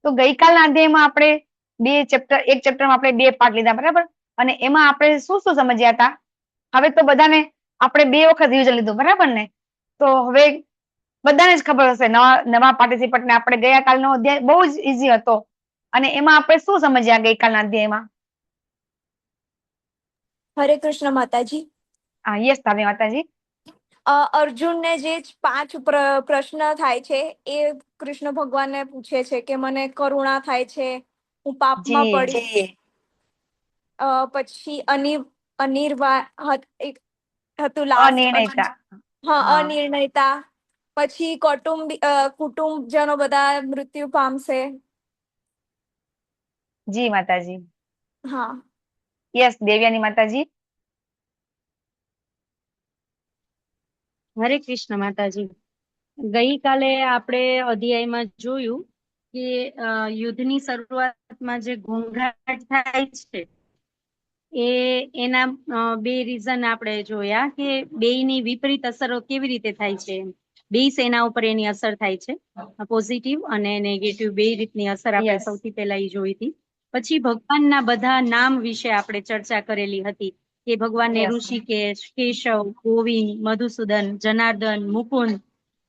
તો ગઈકાલના અધ્યાયમાં આપણે એક ચેપ્ટરમાં આપણે 2 પાર્ટ લીધા, બરાબર? અને એમાં આપણે શું શું સમજ્યા હતા? હવે તો બધાને આપણે 2 વખત રિવિઝન લીધું, બરાબર ને? તો હવે બધાને જ ખબર હશે, નવા પાર્ટિસિપન્ટ ને આપણે ગયા કાલનો અધ્યાય બહુ જ ઈઝી હતો. અને એમાં આપણે શું સમજ્યા ગઈકાલના અધ્યાયમાં? હરે કૃષ્ણ માતાજી. યસ તારી માતાજી. અર્જુનને જે 5 પ્રશ્ન થાય છે એ કૃષ્ણ ભગવાનને પૂછે છે કે મને કરુણા થાય છે, હું પાપમાં જી પડી. પછી એક હતું લાસ્ટ. અનિર્ણયતા. હા, હા અનિર્ણયતા. પછી કુટુંબજનો બધા મૃત્યુ પામશે. જી માતાજી. હા. યસ દેવ્યાની માતાજી. હરે કૃષ્ણ માતાજી. ગઈકાલે આપણે અધ્યાયમાં જોયું કે યુદ્ધની શરૂઆતમાં જે ઘોંઘાટ થાય છે એના 2 રીઝન આપણે જોયા કે બેયની વિપરીત અસરો કેવી રીતે થાય છે. 2 સેના ઉપર એની અસર થાય છે, પોઝિટિવ અને નેગેટિવ 2 રીતની અસર આપણે સૌથી પહેલા એ જોઈ હતી. પછી ભગવાનના બધા નામ વિશે આપણે ચર્ચા કરેલી હતી કે ભગવાનને ઋષિકેશ, કેશવ, ગોવિંદ, મધુસૂદન, જનાર્દન, મુકુંદ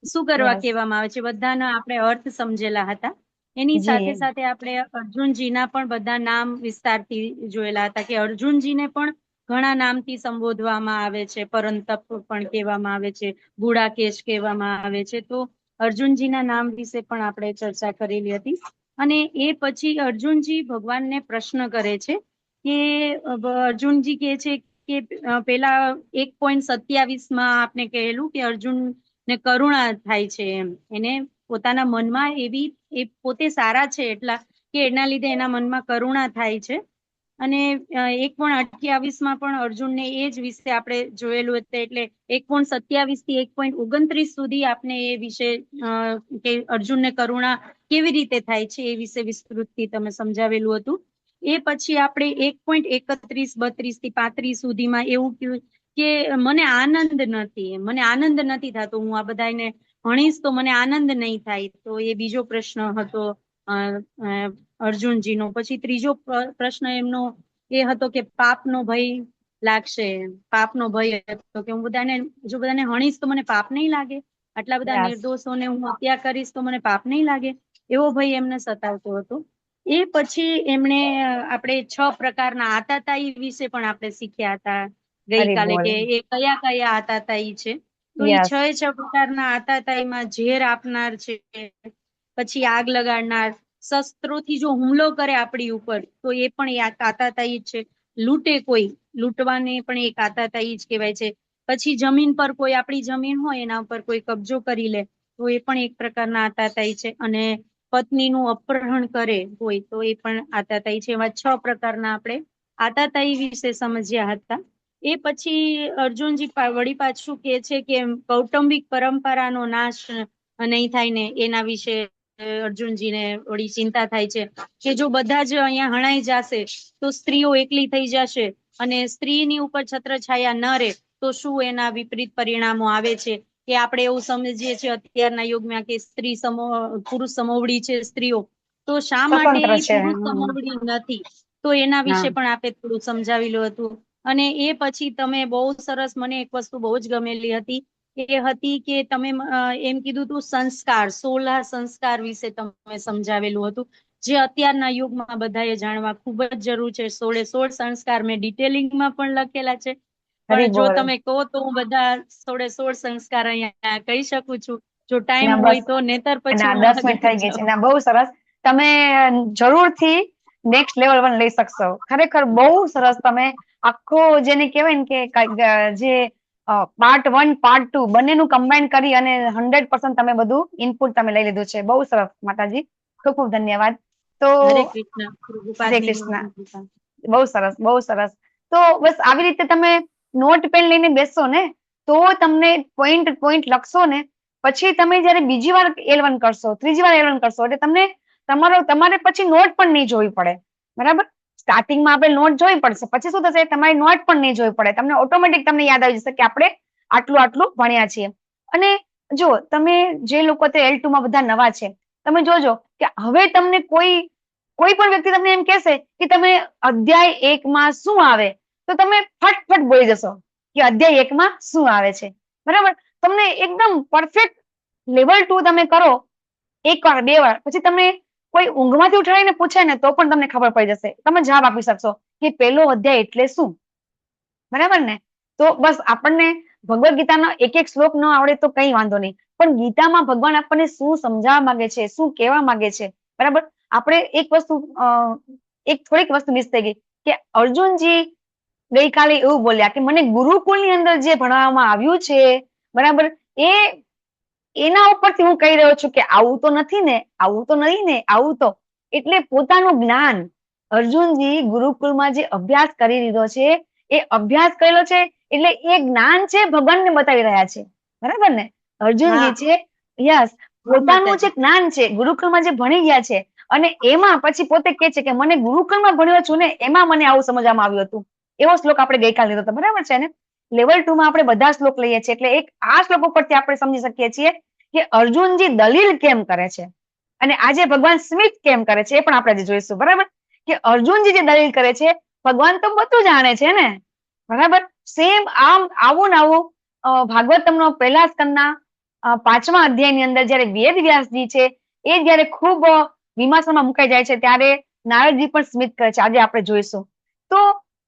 શું કરવા કહેવામાં આવે છે, બધાના આપણે અર્થ સમજેલા હતા. એની સાથે સાથે આપણે અર્જુનજીના પણ બધા નામ વિસ્તારથી જોયેલા હતા કે અર્જુનજીને પણ ઘણા નામથી સંબોધવામાં આવે છે. પરંતપ પણ કહેવામાં આવે છે, ગુડાકેશ કહેવામાં આવે છે. તો અર્જુનજીના નામ વિશે પણ આપણે ચર્ચા કરેલી હતી. અને એ પછી અર્જુનજી ભગવાનને પ્રશ્ન કરે છે કે અર્જુનજી કહે છે કે પેલા 1.27 આપણે કહેલું કે અર્જુન ને કરુણા થાય છે, એને પોતાના મનમાં એ પોતે સારા છે એટલા કે એના લીધે એના મનમાં કરુણા થાય છે. અને 1.28 પણ અર્જુનને એ જ વિશે આપણે જોયેલું હતું. એટલે 1.27 થી 1.29 સુધી આપણે એ વિશે કે અર્જુનને કરુણા કેવી રીતે થાય છે એ વિશે વિસ્તૃતથી તમે સમજાવેલું હતું. એ પછી આપણે 1.31, 32 થી 35 સુધીમાં એવું કહ્યું કે મને આનંદ નથી થતો, હું આ બધાને ભણીશ તો મને આનંદ નહીં થાય. તો એ બીજો પ્રશ્ન હતો અર્જુનજીનો. પછી ત્રીજો પ્રશ્ન એમનો એ હતો કે પાપનો ભય લાગશે, પાપનો ભય હતો કે હું બધાને હણીશ તો મને પાપ નહીં લાગે, આટલા બધા નિર્દોષોને હું હત્યા કરીશ તો મને પાપ નહીં લાગે, એવો ભય એમને સતાવતો હતો. એ પછી એમણે આપણે 6 પ્રકારના આતાતાઈ વિશે પણ આપણે શીખ્યા હતા ગઈકાલે કે એ કયા કયા આતાતાઈ છે. તો એ 6 પ્રકારના આતાતાઈમાં ઝેર આપનાર છે, પછી આગ લગાડનાર, શસ્ત્રોથી જો હુમલો કરે આપણી ઉપર તો એ પણ એક આતાતાઈ છે. લૂંટવાને પણ એક આતાતાઈ જ કહેવાય છે. પછી જમીન પર કોઈ આપણી જમીન હોય એના ઉપર કોઈ કબજો કરી લે તો એ પણ એક પ્રકારના આતાતાઈ છે. અને પત્નીનું અપહરણ કરે હોય તો એ પણ આતાતાઈ છે. એવા 6 પ્રકારના આપણે આતાતાઈ વિશે સમજ્યા હતા. એ પછી અર્જુનજી વળી પાછું કે છે કે કૌટુંબિક પરંપરાનો નાશ નહીં થાય ને એના વિશે અર્જુનજીને વળી ચિંતા થાય છે કે જો બધા જ અહીંયા હણાઈ જશે તો સ્ત્રીઓ એકલી થઈ જશે અને સ્ત્રીની ઉપર છત્રછાયા ન રહે તો શું એના વિપરીત પરિણામો આવે છે. કે આપણે એવું સમજીએ છીએ અત્યારના યુગમાં કે પુરુષ સમોવડી છે સ્ત્રીઓ, તો શા માટે એ પુરુષ સમોવડી નથી, તો એના વિશે પણ આપણે થોડું સમજાવેલું હતું. અને એ પછી તમે બહુ સરસ, મને એક વસ્તુ બહુ જ ગમેલી હતી, એ હતી કે તમે એમ કીધું તું સંસ્કાર, 16 સંસ્કાર વિશે તમે સમજાવેલું હતું, જે અત્યારના યુગમાં બધાએ જાણવા ખૂબ જ જરૂર છે. 16 સંસ્કાર મેં ડિટેલિંગમાં પણ લખેલા છે, પણ જો તમે કહો તો હું બધા 16 સંસ્કાર અહીંયા કહી શકું છું જો ટાઈમ હોય તો, નહીતર પછી હું 10 મિનિટ થઈ ગઈ છે. બહુ સરસ, તમે જરૂરથી નેક્સ્ટ લેવલ 1 લઈ શકશો. ખરેખર બહુ સરસ. તમે આખો જેને કહેવાય ને કે જે પાર્ટ 1 પાર્ટ 2 બંનેનું કમ્બાઈન કરી અને 100% તમે બધું ઇનપુટ તમે લઈ લીધું છે. બહુ સરસ માતાજી, ખૂબ ખૂબ ધન્યવાદ. તો હરે કૃષ્ણ. હરે કૃષ્ણ. બહુ સરસ, બહુ સરસ. તો બસ આવી રીતે તમે નોટ પેન લઈને બેસશો ને તો તમને પોઈન્ટ લખશો ને પછી તમે જયારે બીજી વાર L1 કરશો, ત્રીજી વાર L1 કરશો એટલે તમને તમારે પછી નોટ પણ નહીં જોવી પડે, બરાબર? સ્ટાર્ટિંગમાં આપણે નોટ જોવી પડશે, પછી શું થશે, તમારી નોટ પણ નહીં જોવી પડે. તમને ઓટોમેટિક તમને યાદ આવી જશે કે આપણે આટલું ભણ્યા છીએ. અને જો તમે જે લોકો L2 માં બધા નવા છે, તમે જોજો કે હવે તમને કોઈ પણ વ્યક્તિ તમને એમ કહેશે કે તમે અધ્યાય 1 માં શું આવે, તો તમે ફટફટ બોલી જશો કે અધ્યાય 1 માં શું આવે છે. બરાબર, તમને એકદમ પરફેક્ટ લેવલ 2 તમે કરો 1 વાર 2 વાર, પછી તમને કોઈ ઊંઘમાંથી ઉઠાડીને પૂછે ને તો પણ તમને ખબર પડી જશે, તમે જવાબ આપી શકશો કે પેલો અધ્યાય એટલે શું. બરાબર ને? તો બસ આપણને ભગવદ ગીતાનો એક એક શ્લોક ન આવડે તો કઈ વાંધો નહીં, પણ ગીતામાં ભગવાન આપણને શું સમજાવવા માંગે છે, શું કહેવા માંગે છે. બરાબર, આપણે એક વસ્તુ એક થોડીક વસ્તુ મિસ થઈ ગઈ કે અર્જુનજી ગઈકાલે એવું બોલ્યા કે મને ગુરુકુળની અંદર જે ભણવામાં આવ્યું છે, બરાબર, એના ઉપરથી હું કહી રહ્યો છું કે આવું તો નથી ને, આવું તો નહીં ને, આવું તો. એટલે પોતાનું જ્ઞાન અર્જુનજી ગુરુકુળમાં જે અભ્યાસ કરી લીધો છે, એ અભ્યાસ કરેલો છે એટલે એ જ્ઞાન છે ભગવાનને બતાવી રહ્યા છે. બરાબર ને? અર્જુનજી છે, યસ, પોતાનું જે જ્ઞાન છે ગુરુકુળમાં જે ભણી ગયા છે, અને એમાં પછી પોતે કે છે કે મને ગુરુકુળમાં ભણ્યો છું ને એમાં મને આવું સમજવામાં આવ્યું હતું. એવો શ્લોક આપણે ગઈકાલે લીધો હતો. બરાબર છે ને? લેવલ 2 માં આપણે બધા શ્લોક લઈએ છીએ, એટલે એક આ શ્લોક ઉપરથી આપણે સમજી શકીએ છીએ કે અર્જુનજી દલીલ કેમ કરે છે અને આજે ભગવાન સ્મિત કેમ કરે છે, એ પણ આપણે આજે જોઈશું. બરાબર, કે અર્જુનજી જે દલીલ કરે છે, ભગવાન તો બધું જાણે છે ને. બરાબર, સેમ આવું ને આવું ભાગવતમનો પહેલા સ્કંદના 5મા અધ્યાયની અંદર જયારે વેદ વ્યાસજી છે એ જયારે ખૂબ વિમાસણમાં મુકાઈ જાય છે, ત્યારે નારદજી પણ સ્મિત કરે છે. આજે આપણે જોઈશું. તો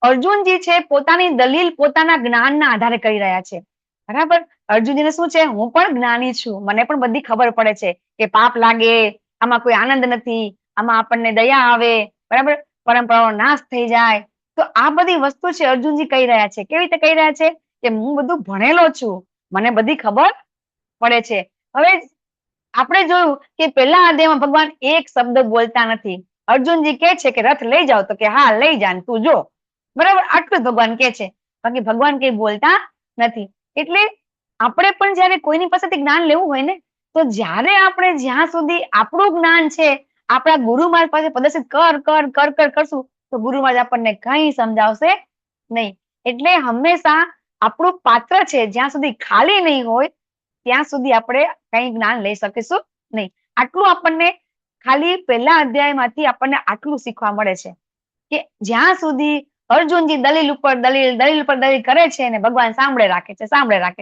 અર્જુનજી છે પોતાની દલીલ પોતાના જ્ઞાનના આધારે કરી રહ્યા છે. બરાબર, અર્જુનજીને શું છે, હું પણ જ્ઞાની છું, મને પણ બધી ખબર પડે છે કે પાપ લાગે, આમાં કોઈ આનંદ નથી, આમાં આપણને દયા આવે, બરાબર, પરંપરાનો નાશ થઈ જાય. તો આ બધી વસ્તુ છે અર્જુનજી કહી રહ્યા છે. કેવી રીતે કહી રહ્યા છે કે હું બધું ભણેલો છું, મને બધી ખબર પડે છે. હવે આપણે જોયું કે પહેલા અધ્યાયમાં ભગવાન એક શબ્દ બોલતા નથી. અર્જુનજી કહે છે કે રથ લઈ જાઓ, તો કે હા લઈ જા, તું જો. બરાબર, આટલું જ ભગવાન કહે છે, બાકી ભગવાન કઈ બોલતા નથી. એટલે આપણે પણ જયારે કોઈની પાસેથી જ્ઞાન લેવું હોય ને, તો જ્યારે આપણે જ્યાં સુધી આપણું જ્ઞાન છે આપણા ગુરુ મહારાજ પાસે પ્રદર્શિત કરશું, તો ગુરુ મહારાજ આપણને કઈ સમજાવશે નહીં. એટલે હંમેશા આપણું પાત્ર છે જ્યાં સુધી ખાલી નહીં હોય ત્યાં સુધી આપણે કઈ જ્ઞાન લઈ શકીશું નહીં. આટલું આપણને ખાલી પહેલા અધ્યાયમાંથી આપણને આટલું શીખવા મળે છે કે જ્યાં સુધી અર્જુનજી દલીલ ઉપર દલીલ કરે છે અને ભગવાન સાંભળે રાખે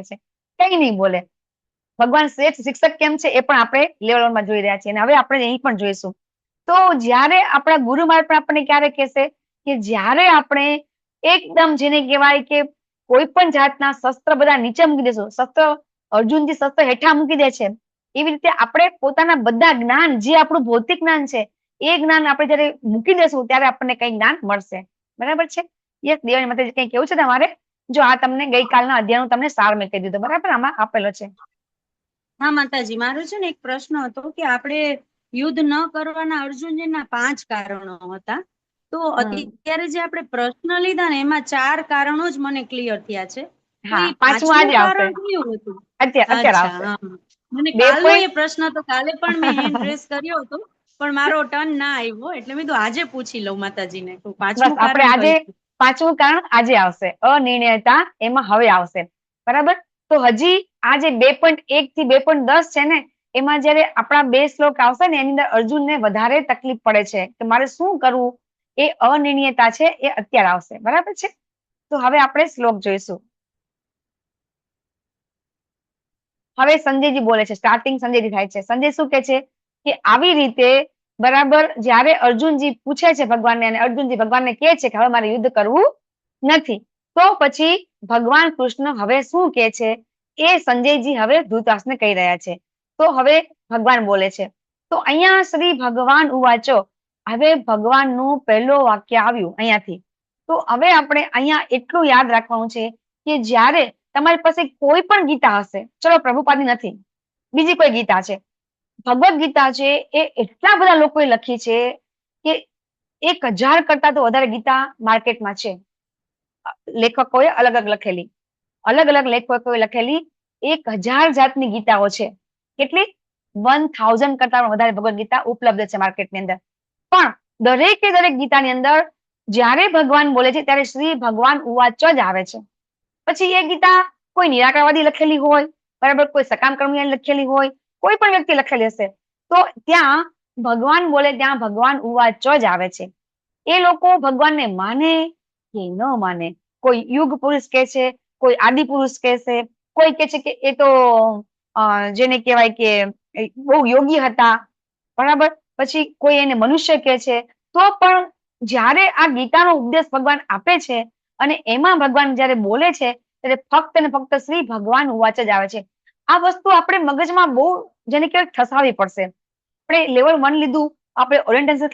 છે, કઈ નહીં બોલે. ભગવાન શ્રેષ્ઠ શિક્ષક કેમ છે એ પણ આપણે લેવલ 1 માં જોઈ રહ્યા છીએ, અને હવે આપણે અહીં પણ જોઈશું. તો જ્યારે આપણા ગુરુ મહારાજ પણ આપણને ક્યારે કહેશે કે જ્યારે આપણે એકદમ જેને કહેવાય કે કોઈ પણ જાતના શસ્ત્ર બધા નીચે મૂકી દેશું, અર્જુનજી શસ્ત્ર હેઠા મૂકી દે છે, એવી રીતે આપણે પોતાના બધા જ્ઞાન જે આપણું ભૌતિક જ્ઞાન છે એ જ્ઞાન આપણે જયારે મૂકી દેશું ત્યારે આપણને કઈ જ્ઞાન મળશે. બરાબર છે? યસ, દેવાની માતાજી કઈ કેવું છે તમારે? જો આ તમને ગઈકાલના અધ્યાયનો તમને સાર મેં કહી દીધો. બરાબર, આમાં આપેલો છે. હા માતાજી, મારો છે ને એક પ્રશ્ન હતો કે આપણે યુદ્ધ ન કરવાના અર્જુનજીના 5 કારણો હતા. તો અત્યારે જે આપણે પ્રશ્ન લીધા ને એમાં 4 કારણો જ મને ક્લિયર થયા છે. હા, પાંચમું આજે આવશે. કયું હતું? અત્યારે આવશે. મને કાલનો એ પ્રશ્ન તો કાલે પણ મેં હેન્ડ રેસ કર્યો હતો, પણ મારો ટર્ન ના આવ્યો, એટલે મેં તો આજે પૂછી લઉં માતાજીને. તો પાંચમું આપણે આજે 5મું કારણ આજે આવશે, અનિર્ણયતા, એમાં હવે આવશે. બરાબર, તો હજી આ જે 2.1 થી 2.10 છે ને, એમાં જયારે આપણા 2 શ્લોક આવશે ને એની અંદર અર્જુનને વધારે તકલીફ પડે છે કે મારે શું કરવું, એ અનિર્ણયતા છે એ અત્યારે આવશે. બરાબર છે? તો હવે આપણે શ્લોક જોઈશું. હવે સંજયજી બોલે છે, સ્ટાર્ટિંગ સંજયજી થાય છે. સંજય શું કે છે કે આવી રીતે, બરાબર, જ્યારે અર્જુનજી પૂછે છે ભગવાનને અને અર્જુનજી ભગવાનને કહે છે કે હવે મારે યુદ્ધ કરવું નથી, તો પછી ભગવાન કૃષ્ણ હવે શું કે છે એ સંજયજી હવે ધૃતરાષ્ટ્રને કહી રહ્યા છે. તો હવે ભગવાન બોલે છે. તો અહીંયા શ્રી ભગવાન ઉવાચો, હવે ભગવાનનું પહેલું વાક્ય આવ્યું અહીંયાથી. તો હવે આપણે અહીંયા એટલું યાદ રાખવાનું છે કે જ્યારે તમારી પાસે કોઈ પણ ગીતા હશે, ચલો પ્રભુપાદની નથી, બીજી કોઈ ગીતા છે, ભગવદ ગીતા છે, એ એટલા બધા લોકોએ લખી છે કે 1000 કરતા તો વધારે ગીતા માર્કેટમાં છે. લેખકોએ અલગ અલગ લખેલી 1000 જાતની ગીતાઓ છે. કેટલી? 1000 કરતા વધારે ભગવદ ગીતા ઉપલબ્ધ છે માર્કેટની અંદર. પણ દરેકે દરેક ગીતાની અંદર જ્યારે ભગવાન બોલે છે ત્યારે શ્રી ભગવાન ઉવાચ જ આવે છે. પછી એ ગીતા કોઈ નિરાકારવાદી લખેલી હોય, બરાબર, કોઈ સકામ કર્મી લખેલી હોય, કોઈ પણ વ્યક્તિ લખેલી હશે, તો ત્યાં ભગવાન બોલે ત્યાં ભગવાન ઉવાચ જ આવે છે. એ લોકો ભગવાનને માને કે ન માને. કોઈ યુગ પુરુષ કે છે, કોઈ આદિ પુરુષ કે છે, કોઈ કે છે કે એ તો જેને કહેવાય કે બહુ યોગી હતા, બરાબર. પછી કોઈ એને મનુષ્ય કે છે. તો પણ જ્યારે આ ગીતાનો ઉપદેશ ભગવાન આપે છે અને એમાં ભગવાન જયારે બોલે છે ત્યારે ફક્ત ને ફક્ત શ્રી ભગવાન ઉવાચ જ આવે છે. આ વસ્તુ આપણે મગજમાં બહુ જેને કહેવાય ઠસાવી પડશે. આપણે લેવલ 1 લીધું, આપણે ઓરિએન્ટેશન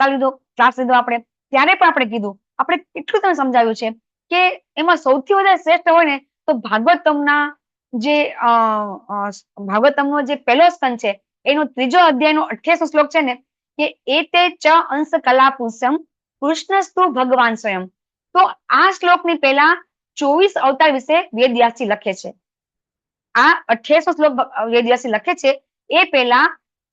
ક્લાસ લીધો આપણે, ત્યારે પણ આપણે કીધું, આપણે કેટલું તમે સમજાવ્યું છે કે એમાં સૌથી વધારે શ્રેષ્ઠ હોય ને તો ભાગવતમના જે ભાગવતમનો જે પહેલો સ્કંદ છે એનો 3જો અધ્યાયનો 28મો શ્લોક છે ને કે એતે ચ અંશ કલા પુષ્યમ કૃષ્ણસ્તુ ભગવાન સ્વયં. તો આ શ્લોકની પહેલા 24 અવતાર વિશે વેદવ્યાસજી લખે છે. આ 28મો શ્લોક વેદવ્યાસજી લખે છે એ પહેલા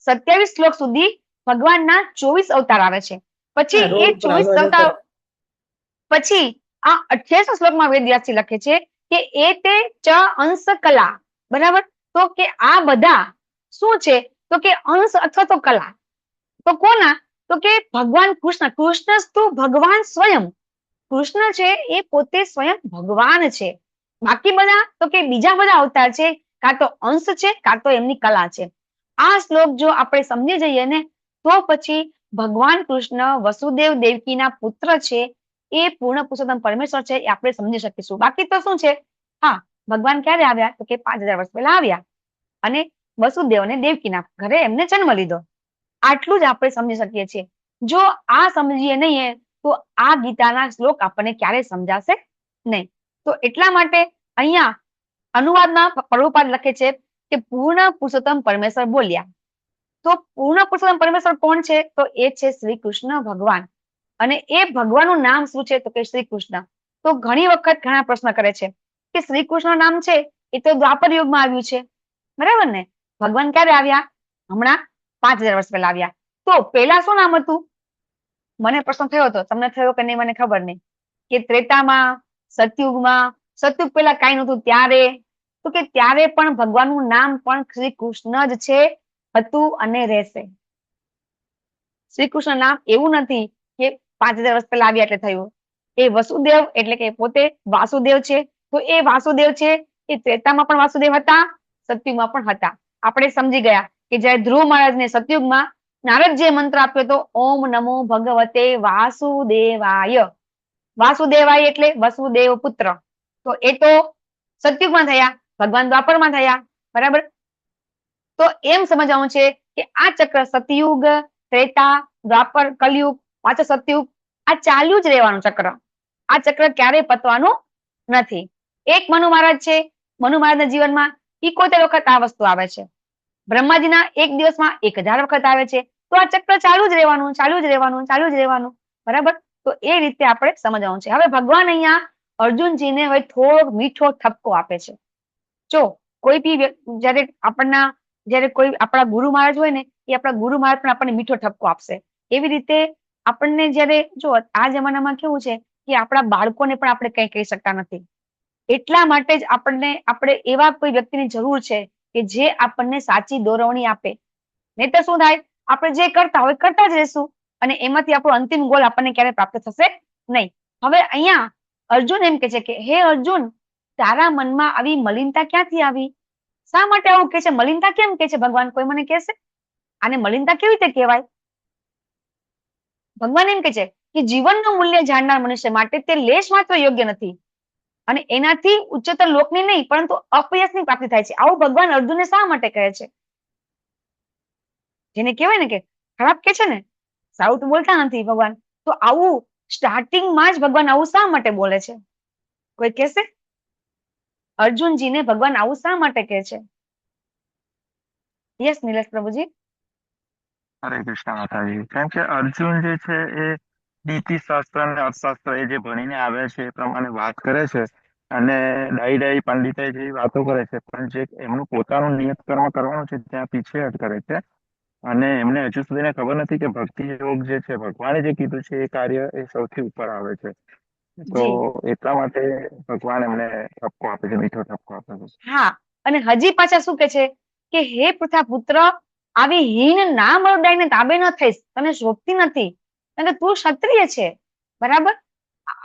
27 શ્લોક સુધી ભગવાનના 24 અવતાર આવે છે. પછી એ 24 અવતાર પછી આ 28મા શ્લોકમાં વેદવ્યાસજી લખે છે કે એ તે ચ અંશ કલા, બરાબર. તો કે આ બધા શું છે તો કે અંશ અથવા તો કલા. તો કોના? તો કે ભગવાન કૃષ્ણ. કૃષ્ણસ્તુ ભગવાન સ્વયં. કૃષ્ણ છે એ પોતે સ્વયં ભગવાન છે. બાકી બધા તો કે બીજા બધા અવતાર છે, કાં તો અંશ છે કાં તો એમની કલા છે. આ શ્લોક જો આપણે સમજી જઈએ ને તો પછી ભગવાન કૃષ્ણ વસુદેવ દેવકીના પુત્ર છે, એ પૂર્ણ પુરુષોત્તમ પરમેશ્વર છે એ આપણે સમજી શકીશું. બાકી તો શું છે, હા, ભગવાન ક્યારે આવ્યા તો કે 5000 વર્ષ પહેલા આવ્યા અને વસુદેવ અને દેવકીના ઘરે એમને જન્મ લીધો. આટલું જ આપણે સમજી શકીએ છીએ. જો આ સમજીએ નહીં તો આ ગીતાના શ્લોક આપણને ક્યારે સમજાશે નહીં. તો એટલા માટે અહીંયા અનુવાદમાં પ્રભુપાદ લખે છે કે પૂર્ણ પુરુષોત્તમ પરમેશ્વર બોલ્યા. તો પૂર્ણ પુરુષોત્તમ પરમેશ્વર કોણ છે? તો એ છે શ્રી કૃષ્ણ ભગવાન. અને એ ભગવાનનું નામ શું છે તો કે શ્રી કૃષ્ણ. તો ઘણી વખત ઘણા પ્રશ્ન કરે છે કે શ્રી કૃષ્ણ નામ છે એ તો દ્વાપર યુગમાં આવ્યું છે, બરાબર ને? ભગવાન ક્યારે આવ્યા? હમણાં 5000 વર્ષ પહેલા આવ્યા. તો પેલા શું નામ હતું? મને પ્રશ્ન થયો હતો, તમને થયો કે નહીં મને ખબર નહીં. કે ત્રેતામાં, સતયુગમાં, સતયુગ પેલા કઈ નહોતું ત્યારે, તો કે ત્યારે પણ ભગવાનનું નામ પણ શ્રી કૃષ્ણ જ છે, હતું અને રહેશે. શ્રી કૃષ્ણ નામ એવું નથી કે 5000 વર્ષ પહેલા આવ્યા એટલે થયું. એ વસુદેવ એટલે કે પોતે વાસુદેવ છે. તો એ વાસુદેવ છે એ ત્રેતામાં પણ વાસુદેવ હતા, સતયુગમાં પણ હતા. આપણે સમજી ગયા કે જયારે ધ્રુવ મહારાજને સતયુગમાં નારદજીએ મંત્ર આપ્યો તો ઓમ નમો ભગવતે વાસુદેવાય. વાસુદેવાય એટલે વસુદેવ પુત્ર. તો એ તો સતયુગમાં થયા, ભગવાન દ્વાપરમાં થયા, બરાબર. તો એમ સમજવાનું છે કે આ ચક્ર સતયુગ, ત્રેતા, દ્વાપર, કલયુગ, પાછો સતયુગ, આ ચાલ્યું જ રહેવાનું ચક્ર. આ ચક્ર ક્યારેય પતવાનું નથી. એક મનુ મહારાજ છે, મનુ મહારાજના જીવનમાં 71 વખત આ વસ્તુ આવે છે. બ્રહ્માજીના એક દિવસમાં 1000 વખત આવે છે. તો આ ચક્ર ચાલુ જ રહેવાનું, ચાલુ જ રહેવાનું, ચાલુ જ રહેવાનું, બરાબર. તો એ રીતે આપણે સમજવાનું છે. હવે ભગવાન અહીંયા અર્જુનજીને હવે થોડો મીઠો ઠપકો આપે છે. જો કોઈ બી જયારે કોઈ આપણા ગુરુ મહારાજ હોય ને એ આપણા ગુરુ મહારાજ પણ આપણને મીઠો ઠપકો આપશે. એવી રીતે આપણને જયારે જો આ જમાનામાં કેવું છે કે આપણા બાળકોને પણ આપણે કંઈ કહી શકતા નથી. એટલા માટે જ આપણે એવા કોઈ વ્યક્તિની જરૂર છે કે જે આપણને સાચી દોરવણી આપે. નહીં તો શું થાય, આપણે જે કરતા હોય કરતા જ રહેશું અને એમાંથી આપણો અંતિમ ગોલ આપણને ક્યારે પ્રાપ્ત થશે નહીં. હવે અહીંયા અર્જુન એમ કે છે કે હે અર્જુન, તારા મનમાં આવી મલિનતા ક્યાંથી આવી? શા માટે આવું કે છે? મલિનતા કેમ કે છે ભગવાન? કોઈ મને કહેશે આને મલિનતા કેવી રીતે કહેવાય? ભગવાન એમ કે છે કે જીવનનું મૂલ્ય જાણનાર મનુષ્ય માટે તે લેશ માત્ર યોગ્ય નથી અને એનાથી ઉચ્ચતર લોકની નહીં પરંતુ અપયશની પ્રાપ્તિ થાય છે. આવું ભગવાન અર્જુનને શા માટે કહે છે? જેને કહેવાય ને કે ખરાબ કે છે ને, સાઉથ બોલતા નથી ભગવાન. તો આવું સ્ટાર્ટિંગમાં જ ભગવાન આવું શા માટે બોલે છે? કોઈ કહેશે? અર્જુનજીને ભગવાન આવું શા માટે કહે છે? યસ નિલેશ પ્રભુજી. હરે કૃષ્ણ માતાજી. કેમ કે અર્જુન જે છે એ નીતિ શાસ્ત્ર અને અર્થશાસ્ત્ર એ જે ભણીને આવ્યા છે એ પ્રમાણે વાત કરે છે અને ડાઈ પંડિતાઈ જેવી વાતો કરે છે, પણ જે એમનું પોતાનું નિયત કર્મ કરવાનું છે ત્યાં પીછેહટ કરે છે અને એમને હજુ સુધીને ખબર નથી કે ભક્તિ યોગ જે છે ભગવાને જે કીધું છે એ કાર્ય એ સૌથી ઉપર આવે છે. તો એટલા માટે ભગવાન એમને ઠપકો આપે છે, મીઠો ઠપકો આપે છે. હા, અને હજી પાછા શું કે છે કે હે પૃથા પુત્ર, આવી હીન નામ હૃદયને તાબે ન થઈશ, તને શોભતી નથી, કારણ કે તું ક્ષત્રિય છે. બરાબર,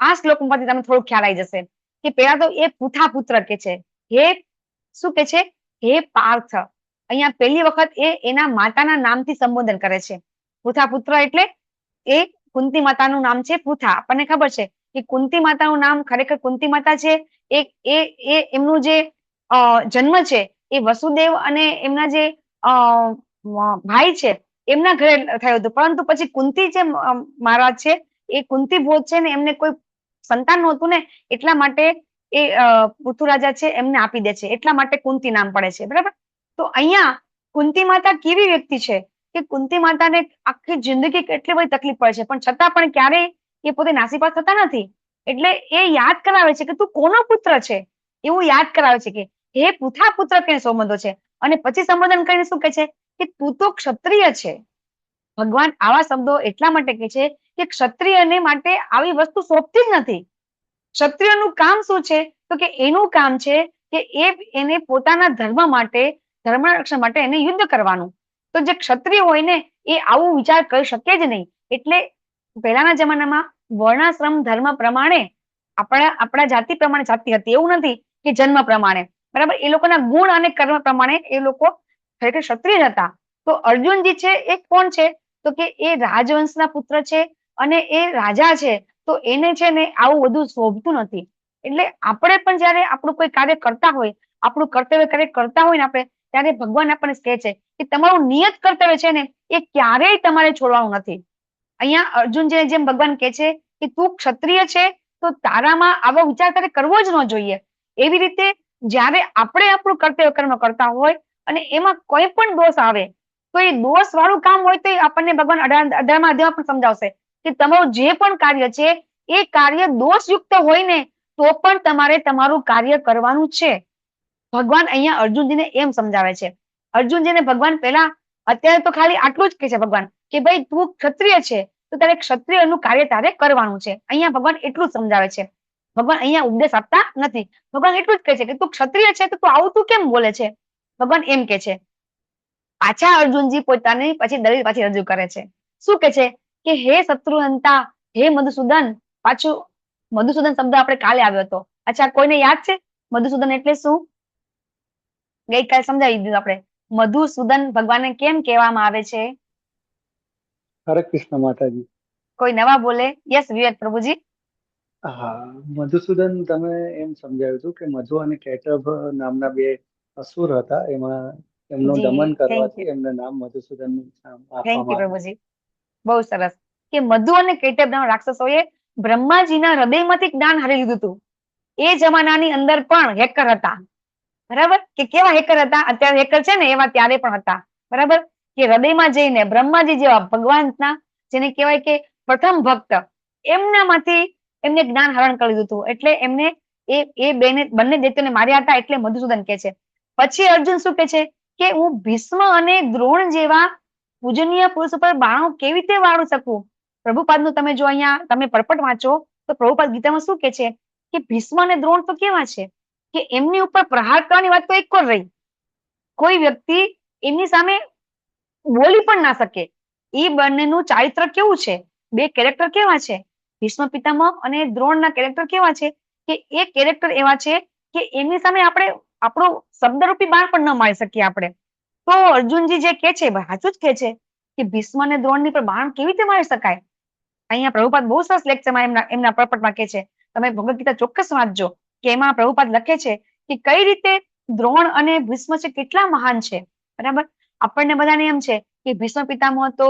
આ શ્લોક પરથી તમને થોડું ખ્યાલ આવી જશે કે પેલા તો એ પૂથા પુત્ર કે છે, હે શું કે છે, હે પાર્થ. અહીંયા પહેલી વખત એ એના માતાના નામથી સંબોધન કરે છે. પૂથા પુત્ર એટલે એ કુંતી માતાનું નામ છે પૂથા. આપણને ખબર છે કે કુંતી માતાનું નામ ખરેખર કુંતી માતા છે. એ એમનું જે જન્મ છે એ વસુદેવ અને એમના જે ભાઈ છે એમના ઘરે થયો હતો, પરંતુ પછી કુંતી જે મહારાજ છે એ કુંતી ભોજ છે ને એમને કોઈ સંતાન નહોતું ને, એટલા માટે એ પૃથુરાજા છે એમને આપી દે છે, એટલા માટે કુંતી નામ પડે છે. બરાબર, તો અહીંયા કુંતી માતા કેવી વ્યક્તિ છે કે કુંતી માતાને આખી જિંદગી કેટલી બધી તકલીફ પડે છે, પણ છતાં પણ ક્યારેય એ પોતે નાસીપાસ થતા નથી. એટલે એ યાદ કરાવે છે કે તું કોનો પુત્ર છે, એવું યાદ કરાવે છે કે હે પૂથા પુત્ર કે સંબંધો છે. અને પછી સંબોધન કરીને શું કે છે કે તું તો ક્ષત્રિય છે. ભગવાન આવા શબ્દો એટલા માટે કે છે કે ક્ષત્રિયને માટે આવી વસ્તુ સોંપતી જ નથી. ક્ષત્રિયનું કામ શું છે તો કે એનું કામ છે કે એને પોતાના ધર્મ માટે, ધર્મના રક્ષણ માટે એને યુદ્ધ કરવાનું. તો જે ક્ષત્રિય હોય ને એ આવું વિચાર કરી શકે જ નહીં. એટલે પહેલાના જમાનામાં વર્ણાશ્રમ ધર્મ પ્રમાણે આપણા જાતિ પ્રમાણે જાતિ હતી, એવું નથી કે જન્મ પ્રમાણે. બરાબર, એ લોકોના ગુણ અને કર્મ પ્રમાણે એ લોકો ખરેખર ક્ષત્રિય હતા. તો અર્જુનજી છે એ કોણ છે તો કે એ રાજવંશના પુત્ર છે અને એ રાજા છે. તો એને છે ને આવું બધું શોભતું નથી. એટલે આપણે પણ જયારે આપણું કોઈ કાર્ય કરતા હોય, આપણું કર્તવ્ય કાર્ય કરતા હોય ને આપણે, ત્યારે ભગવાન આપણને કહે છે કે તમારું નિયત કર્તવ્ય છે ને એ ક્યારેય તમારે છોડવાનું નથી. અહીંયા અર્જુનજીને જેમ ભગવાન કહે છે કે તું ક્ષત્રિય છે તો તારામાં આવો વિચાર તારે કરવો જ ન જોઈએ. એવી રીતે જયારે આપણે આપણું કર્તવ્ય કર્મ કરતા હોય અને એમાં કોઈ પણ દોષ આવે તો એ દોષ વાળું કામ હોય તો આપણને ભગવાન 18મા અધ્યાયમાં પણ સમજાવશે કે તમારું જે પણ કાર્ય છે એ કાર્ય દોષયુક્ત હોય ને તો પણ તમારે તમારું કાર્ય કરવાનું છે. ભગવાન અહીંયા અર્જુનજીને એમ સમજાવે છે. અર્જુનજીને ભગવાન પહેલા અત્યારે તો ખાલી આટલું જ કહે છે ભગવાન કે ભાઈ તું ક્ષત્રિય છે તો તારે ક્ષત્રિયનું કાર્ય તારે કરવાનું છે. અહીંયા ભગવાન એટલું જ સમજાવે છે. ભગવાન અહીંયા ઉપદેશ આપતા નથી. ભગવાન એટલું જ કહે છે કે તું ક્ષત્રિય છે તો તું આવું તું કેમ બોલે છે. ભગવાન એમ કે છે. પાછા અર્જુનજી પોતાની પછી દલીલ પાછી રજૂ કરે છે. શું કે છે કે હે શત્રુહંતા, હે મધુસૂદન. પાછું મધુસૂદન શબ્દ આપણે કાલે આવ્યો હતો. અચ્છા, કોઈને યાદ છે મધુસૂદન એટલે શું? ગઈકાલે સમજાવી દીધું આપણે. મધુસૂદન ભગવાનને કેમ કહેવામાં આવે છે? હરે કૃષ્ણ માતાજી. કોઈ નવા બોલે? યસ વિવેક પ્રભુજી. હા, મધુસૂદન તમે એમ સમજાવ્યું હતું કે મધુ અને કેટભ નામના બે અસુર હતા, એમાં એમનું જી, દમન thank કરવાથી you. એમને નામ મધુસૂદન થેન્ક યુ આપવામાં આવ્યું. પ્રભુજી. બહુ સરસ. કે મધુ અને કૈટભ નામના રાક્ષસોએ બ્રહ્માજીના હૃદયમાંથી જ્ઞાન હરી લીધું હતું. એ જમાનાની અંદર પણ હેકર હતા. બરાબર, કે કેવા હેકર હતા? અત્યારે હેકર છે ને એવા ત્યારે પણ હતા. બરાબર, કે હૃદયમાં જઈને બ્રહ્માજી જેવા ભગવાનના, જેને કહેવાય કે પ્રથમ ભક્ત, એમનામાંથી એમને જ્ઞાન હરણ કરી લીધું હતું. એટલે એમને એ બંને દૈત્યોને માર્યા હતા. એટલે મધુસૂદન કે છે. પછી અર્જુન શું કે છે કે હું ભીષ્મ અને દ્રોણ જેવા પૂજનીય પુરુષ ઉપર બાણો કેવી રીતે વાળી શકું? પ્રભુપાદનું તમે જો અહીંયા તમે પરપટ વાંચો તો પ્રભુપાદ ગીતામાં શું કે છે કે ભીષ્મ અને દ્રોણ તો કેવા છે કે એમની ઉપર પ્રહાર કરવાની વાત તો એક જ રહી. કોઈ વ્યક્તિ એમની સામે બોલી પણ ના શકે. એ બંનેનું ચારિત્ર કેવું છે? બે કેરેક્ટર કેવા છે? ભીષ્મ પિતામહ અને દ્રોણના કેરેક્ટર કેવા છે કે એ કેરેક્ટર એવા છે કે એમની સામે આપણે આપણો શબ્દરૂપી બાણ પણ ન મારી શકીએ આપણે. તો અર્જુનજી જે કે છે સાચું જ કે છે કે ભીષ્મ અને દ્રોણની પર બાણ કેવી રીતે મારી શકાય. અહીંયા પ્રભુપાદ બહુ સરસ લેક્ચરમાં એમના પરપટમાં કે છે. તમે ભગવદ ગીતા ચોક્કસ વાંચજો કે એમાં પ્રભુપાદ લખે છે કે કઈ રીતે દ્રોણ અને ભીષ્મ છે કેટલા મહાન છે. બરાબર, આપણને બધાને એમ છે કે ભીષ્મ પિતામહ તો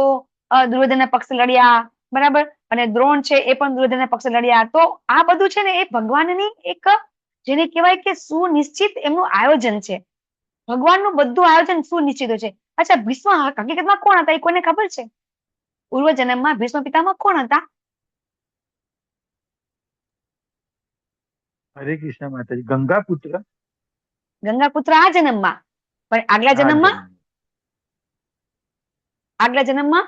દુર્યોધનના પક્ષે લડ્યા, બરાબર, અને દ્રોણ છે એ પણ દુર્યોધનના પક્ષે લડ્યા. તો આ બધું છે ને એ ભગવાનની એક જેને કહેવાય કે સુનિશ્ચિત એમનું આયોજન છે. ભગવાનનું બધું આયોજન સુનિશ્ચિત છે. અચ્છા, ભીષ્મ હકીકતમાં કોણ હતા એ કોઈને ખબર છે? પૂર્વ જન્મમાં ભીષ્મ પિતામહ કોણ હતા? હરે કૃષ્ણ માતાજી. ગંગાપુત્ર. ગંગાપુત્ર આ જન્મમાં, પણ આગલા જન્મમાં? આગલા જન્મમાં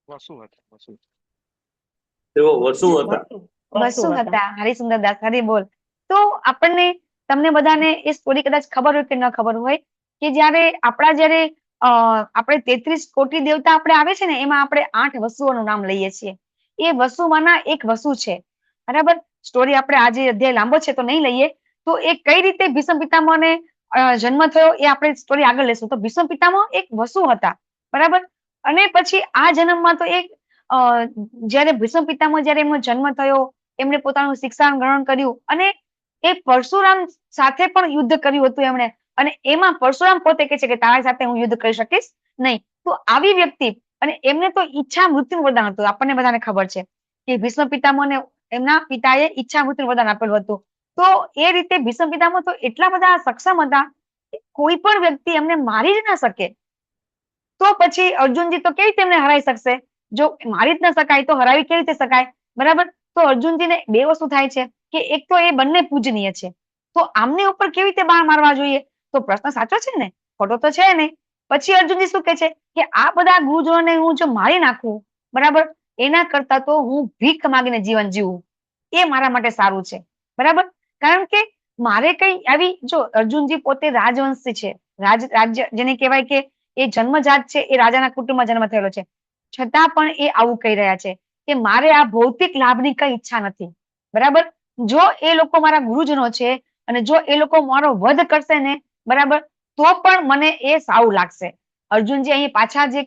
વસુ હતા. વસુ. તેઓ વસુ હતા. વસુ હતા. હરિસુંદર દાસ, હરી બોલ. તો આપણને તમને બધાને એ સ્ટોરી કદાચ ખબર હોય કે ન ખબર હોય કે જયારે આપણે 33 કોટી દેવતા આપણે આવે છે ને, એમાં આપણે 8 વસુઓનું નામ લઈએ છીએ. એ વસુમાંના એક વસુ છે, બરાબર. સ્ટોરી આપણે આજે અધ્યાય લાંબો છે તો નહીં લઈએ. તો એ કઈ રીતે ભીષ્મ પિતામહને જન્મ થયો એ આપણે સ્ટોરી આગળ લેશું. તો ભીષ્મ પિતામહ એક વસુ હતા, બરાબર. અને પછી આ જન્મમાં તો એક જયારે ભીષ્મ પિતામહ જયારે એમનો જન્મ થયો, એમણે પોતાનું શિક્ષણ ગ્રહણ કર્યું અને એ પરશુરામ સાથે પણ યુદ્ધ કર્યું હતું એમણે. અને એમાં પરશુરામ પોતે કહે છે કે તારી સાથે હું યુદ્ધ કરી શકીશ નહીં. તો આવી વ્યક્તિ, અને એમને તો ઈચ્છા મૃત્યુ વરદાન હતું. આપણને બધાને ખબર છે કે ભીષ્મ પિતામહને એમના પિતાએ ઈચ્છા મૃત્યુ વરદાન આપેલું હતું. તો એ રીતે ભીષ્મ પિતામહ તો એટલા બધા સક્ષમ હતા, કોઈ પણ વ્યક્તિ એમને મારી જ ના શકે. તો પછી અર્જુનજી તો કેવી રીતે એમને હરાવી શકશે? જો મારી જ ન શકાય તો હરાવી કેવી રીતે શકાય, બરાબર. તો અર્જુનજીને બે વસ્તુ થાય છે કે એક તો એ બંને પૂજનીય છે, તો આમની ઉપર કેવી રીતે બાણ મારવા જોઈએ? તો પ્રશ્ન સાચો છે ને, ખોટો તો છે નહીં. પછી અર્જુનજી શું કે છે કે આ બધા ગુરુજનોને હું જો મારી નાખું, બરાબર, એના કરતા તો હું ભીખ માંગીને જીવન જીવું, એ મારા માટે સારું છે, બરાબર. કારણ કે મારે કઈ આવી, જો અર્જુનજી પોતે રાજવંશી છે, રાજ્ય જેને કહેવાય કે એ જન્મજાત છે, એ રાજાના કુટુંબમાં જન્મ થયેલો છે, છતાં પણ એ આવું કહી રહ્યા છે કે મારે આ ભૌતિક લાભની કઈ ઈચ્છા નથી, બરાબર. જો એ લોકો મારા ગુરુજનો છે અને જો એ લોકો મારો વધ કરશે ને, બરાબર, તો પણ મને એ સારું લાગશે. અર્જુનજી અહીં પાછા જે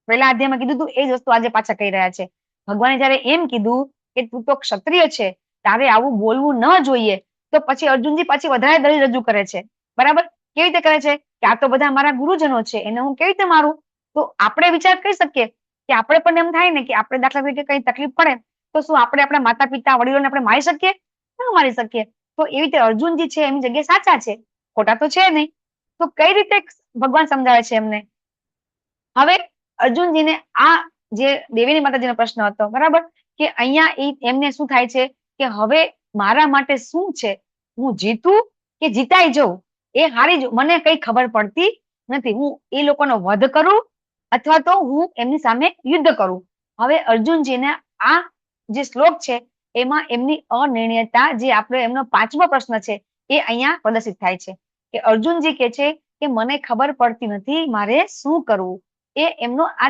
પહેલા અધ્યાયમાં કીધું હતું એ જ વસ્તુ આજે પાછા કહી રહ્યા છે. ભગવાને જયારે એમ કીધું કે તું તો ક્ષત્રિય છે, તારે આવું બોલવું ન જોઈએ, તો પછી અર્જુનજી પછી વધારે દલીલ રજૂ કરે છે, બરાબર. કેવી રીતે કરે છે કે આ તો બધા મારા ગુરુજનો છે, એને હું કેવી રીતે મારું? તો આપણે વિચાર કરી શકીએ કે આપણે પણ એમ થાય ને કે આપણે દાખલા તરીકે કઈ તકલીફ પડે તો શું આપણે આપણા માતા પિતા વડીલોને આપણે મારી શકીએ? ન મારી શકીએ. તો એવી રીતે અર્જુનજી છે એમની જગ્યાએ સાચા છે, ખોટા તો છે નહીં. તો કઈ રીતે ભગવાન સમજાવે છે એમને? હવે અર્જુનજીને આ જે દેવીની માતાજીનો પ્રશ્ન હતો, બરાબર, કે અહીંયા એમને શું થાય છે કે હવે મારા માટે શું છે, હું જીતું કે જીતાઈ જઉં, એ હારી જ મને કઈ ખબર પડતી નથી. હું એ લોકોનો વધ કરું અથવા તો હું એમની સામે યુદ્ધ કરું. હવે અર્જુનજીને આ જે શ્લોક છે એમાં એમની અનિર્ણયતા, જે આપણો એમનો 5મો પ્રશ્ન છે, એ અહીંયા પ્રદર્શિત થાય છે કે અર્જુનજી કે છે કે મને ખબર પડતી નથી મારે શું કરવું. એ એમનો આ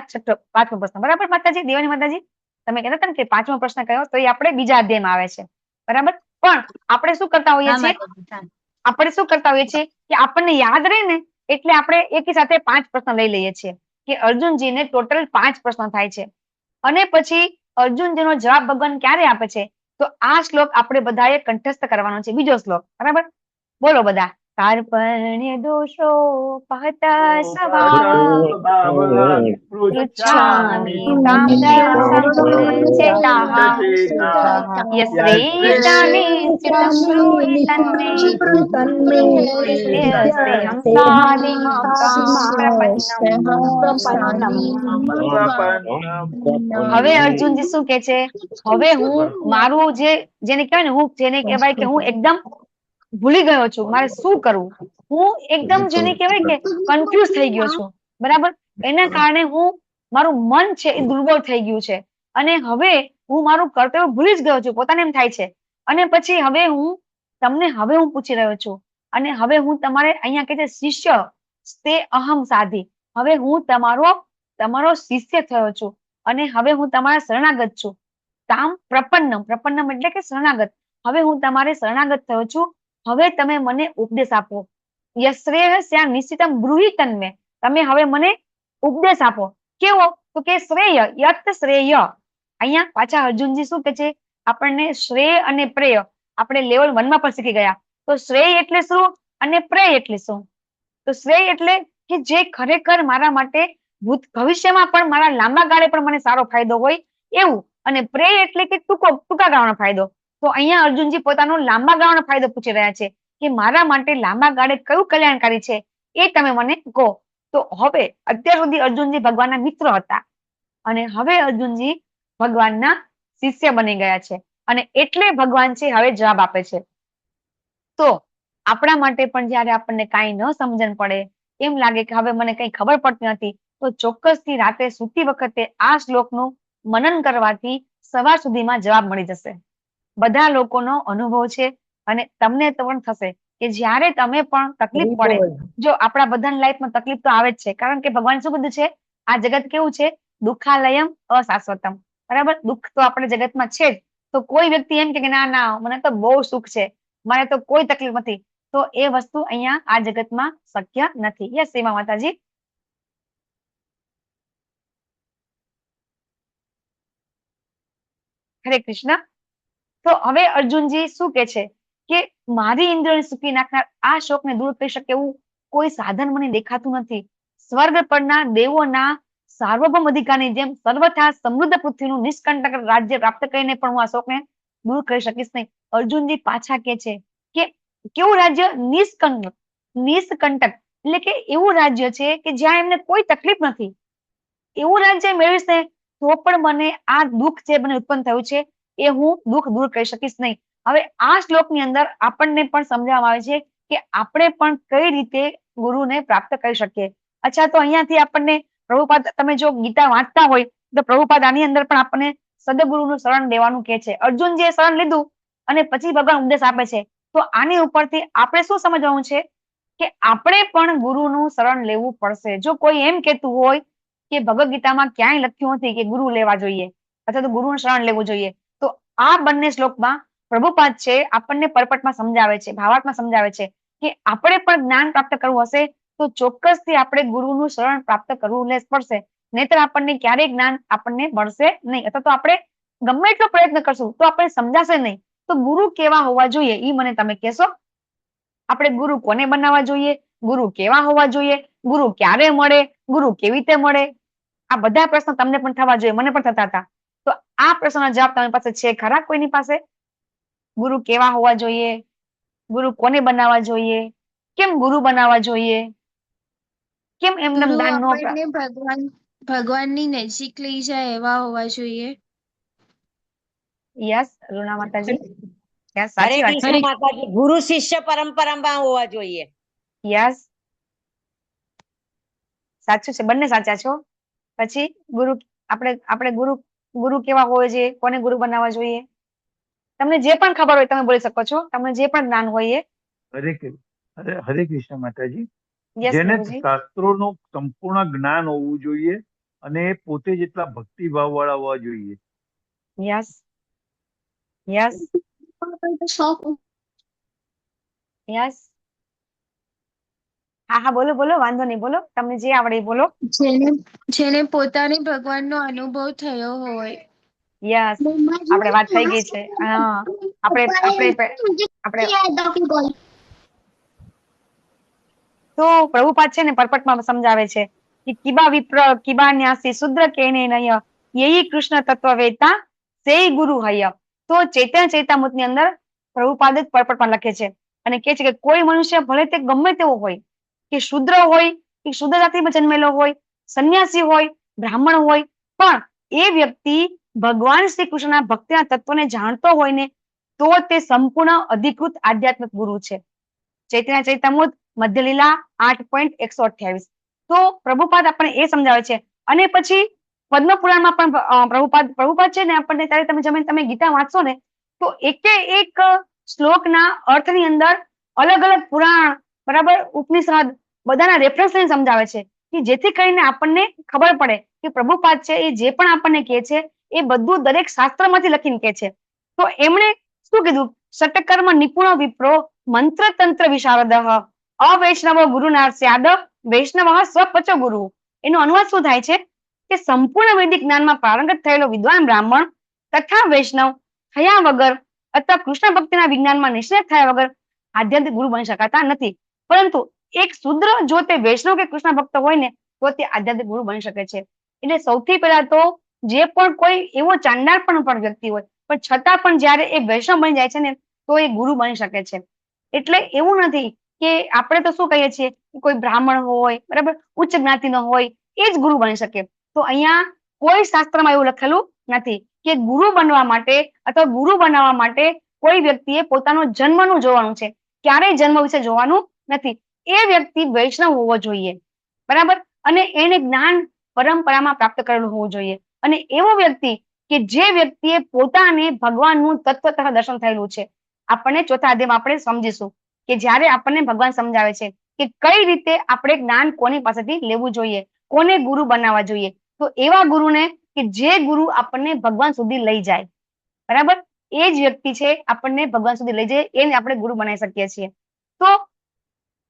5મો પ્રશ્ન, બરાબર. માતાજી, દેવાની માતાજી, તમે કહેતા હતા ને કે 5મો પ્રશ્ન કયો, તો એ આપણે બીજા અધ્યાયમાં આવે છે, બરાબર. પણ આપણે શું કરતા હોઈએ છીએ, આપણે શું કરતા હોઈએ છીએ કે આપણને યાદ રહે ને એટલે આપણે એકી સાથે 5 પ્રશ્ન લઈ લઈએ છીએ કે અર્જુનજીને ટોટલ 5 પ્રશ્ન થાય છે. અને પછી અર્જુનજીનો જવાબ ભગવાન ક્યારે આપે છે? તો આ શ્લોક આપણે બધાએ કંઠસ્થ કરવાનો છે, બીજો શ્લોક, બરાબર. બોલો બધા. કાર્પણ્ય દોષો પહત સ્વભાવ પૃચ્છામિ તામ સંચેતાઃ યશ્રેષાનિ ચિત્તં બ્રૂહિ તન્મે યસ્તે હંસાદિમં પ્રપન્નમ. હવે અર્જુનજી શું કે છે? હવે હું મારું જેને કહેવાય ને, હું જેને કહેવાય કે હું એકદમ ભૂલી ગયો છું, મારે શું કરવું? હું એકદમ જેને કહેવાય કે કન્ફ્યુઝ થઈ ગયો છું, બરાબર. એના કારણે મારું મન છે એ દુર્બળ થઈ ગયું છે અને હવે હું મારું કર્તવ્ય ભૂલી જ ગયો છું, પોતાને એમ થાય છે. અને પછી હવે હું પૂછી રહ્યો છું અને હવે હું તમારે અહીંયા કે છે શિષ્ય તે અહમ સાધી, હવે હું તમારો શિષ્ય થયો છું અને હવે હું તમારા શરણાગત છું. તામ પ્રપન્નમ એટલે કે શરણાગત. હવે હું તમારે શરણાગત થયો છું, હવે તમે મને ઉપદેશ આપો. યશ્રેયસ્યા નિશ્ચિતમ બ્રૂહિ તન્મે, તમે હવે મને ઉપદેશ આપો. કેવો? તો કે શ્રેય, યત શ્રેય. અહીંયા પાછા અર્જુનજી શું કે છે? આપણને શ્રેય અને પ્રેય આપણે લેવલ 1 માં પણ શીખી ગયા. તો શ્રેય એટલે શું અને પ્રેય એટલે શું? તો શ્રેય એટલે કે જે ખરેખર મારા માટે ભવિષ્યમાં પણ મારા લાંબા ગાળે પણ મને સારો ફાયદો હોય એવું. અને પ્રેય એટલે કે ટૂંકા ગાળાનો ફાયદો. તો અહીંયા અર્જુનજી પોતાનો લાંબા ગાળાનો ફાયદો પૂછી રહ્યા છે કે મારા માટે લાંબા ગાળે કયું કલ્યાણકારી છે એ તમે મને કહો. તો હવે અત્યાર સુધી અર્જુનજી ભગવાનના મિત્ર હતા અને હવે અર્જુનજી ભગવાનના શિષ્ય બની ગયા છે અને એટલે ભગવાન છે હવે જવાબ આપે છે. તો આપણા માટે પણ જયારે આપણને કાંઈ ન સમજણ પડે, એમ લાગે કે હવે મને કઈ ખબર પડતી નથી, તો ચોક્કસથી રાતે સૂતી વખતે આ શ્લોકનું મનન કરવાથી સવાર સુધીમાં જવાબ મળી જશે. બધા લોકોનો અનુભવ છે અને તમને તો પણ થશે કે જ્યારે તમે પણ તકલીફ પડે, જો આપણા બધાની લાઈફમાં તકલીફ તો આવે જ છે, કારણ કે ભગવાન શું કીધું છે, આ જગત કેવું છે, દુઃખાલયમ અશાશ્વતમ, બરાબર? દુઃખ તો આપણે જગતમાં છે જ. તો કોઈ વ્યક્તિ એમ કે ના ના મને તો બહુ સુખ છે, મને તો કોઈ તકલીફ નથી, તો એ વસ્તુ અહીંયા આ જગતમાં શક્ય નથી. યસ સીમા માતાજી. હરે કૃષ્ણ. તો હવે અર્જુનજી શું કે છે કે મારી ઇન્દ્રિયોને સુખી નાખનાર આ શોકને દૂર કરી શકે એવું કોઈ સાધન મને દેખાતું નથી. સ્વર્ગ પરના દેવોના સાર્વભૌમ અધિકારની જેમ સર્વથા સમૃદ્ધ પૃથ્વીનું નિષ્કંટક રાજ્ય પ્રાપ્ત કરીને પણ હું આ શોકને દૂર કરી શકીશ નહીં. અર્જુનજી પાછા કે છે કે કેવું રાજ્ય? નિષ્કંટક. નિષ્કંટક એટલે કે એવું રાજ્ય છે કે જ્યાં એમને કોઈ તકલીફ નથી. એવું રાજ્ય મેળવીશ ને તો પણ મને આ દુઃખ જે મને ઉત્પન્ન થયું છે એ હું દુઃખ દૂર કરી શકીશ નહીં. હવે આ શ્લોકની અંદર આપણને પણ સમજાવવામાં આવે છે કે આપણે પણ કઈ રીતે ગુરુને પ્રાપ્ત કરી શકીએ. અચ્છા, તો અહીંયાથી આપણને પ્રભુપાદ, તમે જો ગીતા વાંચતા હોય તો પ્રભુપાદ આની અંદર પણ આપણને સદગુરુનું શરણ લેવાનું કહે છે. અર્જુનજીએ શરણ લીધું અને પછી ભગવાન ઉપદેશ આપે છે. તો આની ઉપરથી આપણે શું સમજવાનું છે કે આપણે પણ ગુરુનું શરણ લેવું પડશે. જો કોઈ એમ કહેતું હોય કે ભગવદ ગીતામાં ક્યાંય લખ્યું નથી કે ગુરુ લેવા જોઈએ અથવા તો ગુરુનું શરણ લેવું જોઈએ, તો આ બંને શ્લોકમાં પ્રભુપાદ છે આપણને પરપટમાં સમજાવે છે, ભાવાર્થમાં સમજાવે છે કે આપણે પણ જ્ઞાન પ્રાપ્ત કરવું હશે તો ચોક્કસથી આપણે ગુરુનું શરણ પ્રાપ્ત કરવું પડશે, નહીતર આપણને ક્યારેય જ્ઞાન આપણને મળશે નહીં, અથવા તો આપણે ગમે એટલો પ્રયત્ન કરશું તો આપણે સમજાશે નહીં. તો ગુરુ કેવા હોવા જોઈએ એ મને તમે કહેશો? આપણે ગુરુ કોને બનાવવા જોઈએ? ગુરુ કેવા હોવા જોઈએ? ગુરુ ક્યારે મળે? ગુરુ કેવી રીતે મળે? આ બધા પ્રશ્નો તમને પણ થવા જોઈએ, મને પણ થતા હતા. તો આ પ્રશ્નનો જવાબ તમારી પાસે છે ખરા કોઈની પાસે? ગુરુ કેવા હોવા જોઈએ? ગુરુ કોને બનાવવા જોઈએ? કેમ ગુરુ બનાવવા જોઈએ? કેમ એમને ગુરુ જ્ઞાન નો આપણને ભગવાનની નજીક લઈ જાય એવા હોવા જોઈએ. યસ રૂના માતાજી, યસ હરે સાચી વાત છે. કૃષ્ણ માતાજી, ગુરુ શિષ્ય પરંપરામાં હોવા જોઈએ. યસ સાચું છે, બંને સાચા છો. પછી ગુરુ આપણે ગુરુ કેવા હોય છે, કોને ગુરુ બનાવવા જોઈએ? તમને જે પણ ખબર હોય તમે બોલી શકો છો, તમને જે પણ જ્ઞાન હોય એ. હરે કૃષ્ણ માતાજી. યસ જેને પ્રભુજી. શાસ્ત્રોનું સંપૂર્ણ જ્ઞાન હોવું જોઈએ અને પોતે જેટલા ભક્તિભાવ વાળા હોવા જોઈએ. Yes yes yes. હા હા બોલો બોલો, વાંધો નહીં, બોલો, તમને જે આવડે એ બોલો. જેને પોતાને ભગવાનનો અનુભવ થયો હોય. યસ, આપણે વાત થઈ ગઈ છે. હા, આપણે તો પ્રભુપાદ છે ને પરપટમાં સમજાવે છે કે કિબા વિપ્ર કિબા ન્યાસી શુદ્ર કેને નય યહી કૃષ્ણ તત્વવેતા સેય ગુરુ હય. તો ચૈતન્ય ચૈતામૃત ની અંદર પ્રભુપાદ જ પરપટમાં લખે છે અને કહે છે કે કોઈ મનુષ્ય ભલે તે ગમે તેવો હોય, કે શુદ્ર હોય, કે શુદ્ર જાતિમાં જન્મેલો હોય, સંન્યાસી હોય, બ્રાહ્મણ હોય, પણ એ વ્યક્તિ ભગવાન શ્રી કૃષ્ણના ભક્તિના તત્વને જાણતો હોય ને તો તે સંપૂર્ણ અધિકૃત આધ્યાત્મિક ગુરુ છે. ચૈતન્ય ચૈતામૃત મધ્યલીલા 8.128. તો પ્રભુપાદ આપણને એ સમજાવે છે. અને પછી પદ્મ પુરાણમાં પણ પ્રભુપાદ છે ને આપણને ત્યારે તમે ગીતા વાંચશો ને તો એકે એક શ્લોકના અર્થની અંદર અલગ અલગ પુરાણ, બરાબર, ઉપનિષદ બધાના રેફરન્સ લઈને સમજાવે છે કે જેથી કરીને આપણને ખબર પડે કે પ્રભુપાદ છે એ જે પણ આપણને કહે છે એ બધું દરેક શાસ્ત્રમાંથી લખીને કહે છે. તો એમણે શું કીધું? ષટકર્મ નિપુણ વિપ્રો મંત્ર તંત્ર વિશારદ અવૈષ્ણવ ગુરુના સ્યાદ વૈષ્ણવ સ્વપચો ગુરુ. એનો અનુવાદ શું થાય છે કે સંપૂર્ણ વૈદિક જ્ઞાનમાં પારંગત થયેલો વિદ્વાન બ્રાહ્મણ તથા વૈષ્ણવ થયા વગર અથવા કૃષ્ણ ભક્તિના વિજ્ઞાનમાં નિષ્ણાત થયા વગર આધ્યાત્મિક ગુરુ બની શકાતા નથી. પરંતુ એક શુદ્ર જો તે વૈષ્ણવ કે કૃષ્ણ ભક્ત હોય ને તો તે આધ્યાત્મિક ગુરુ બની શકે છે. એટલે સૌથી પહેલા તો જે પણ કોઈ એવો ચાંડાળ પણ વ્યક્તિ હોય પણ છતાં પણ જયારે એ વૈષ્ણવ બની જાય છે ને તો એ ગુરુ બની શકે છે. એટલે એવું નથી કે આપણે તો શું કહીએ છીએ કોઈ બ્રાહ્મણ હોય, બરાબર, ઉચ્ચ જ્ઞાતિનો હોય એ જ ગુરુ બની શકે. તો અહીંયા કોઈ શાસ્ત્રમાં એવું લખેલું નથી કે ગુરુ બનવા માટે અથવા ગુરુ બનાવવા માટે કોઈ વ્યક્તિએ પોતાનો જન્મનું જોવાનું છે. ક્યારેય જન્મ વિશે જોવાનું નથી. એ વ્યક્તિ વૈષ્ણવ હોવો જોઈએ, બરાબર, અને એને જ્ઞાન પરંપરામાં પ્રાપ્ત કરેલું હોવું જોઈએ. અને એવો વ્યક્તિ કે જે વ્યક્તિએ પોતાને ભગવાનનું તત્વ તથા દર્શન થયેલું છે. આપણને ચોથા અધ્યાયમાં આપણે સમજીશું કે જ્યારે આપણને ભગવાન સમજાવે છે કે કઈ રીતે આપણે જ્ઞાન કોની પાસેથી લેવું જોઈએ, કોને ગુરુ બનાવવા જોઈએ. તો એવા ગુરુને કે જે ગુરુ આપણને ભગવાન સુધી લઈ જાય, બરાબર, એ જ વ્યક્તિ છે આપણને ભગવાન સુધી લઈ જાય, એને આપણે ગુરુ બનાવી શકીએ છીએ. તો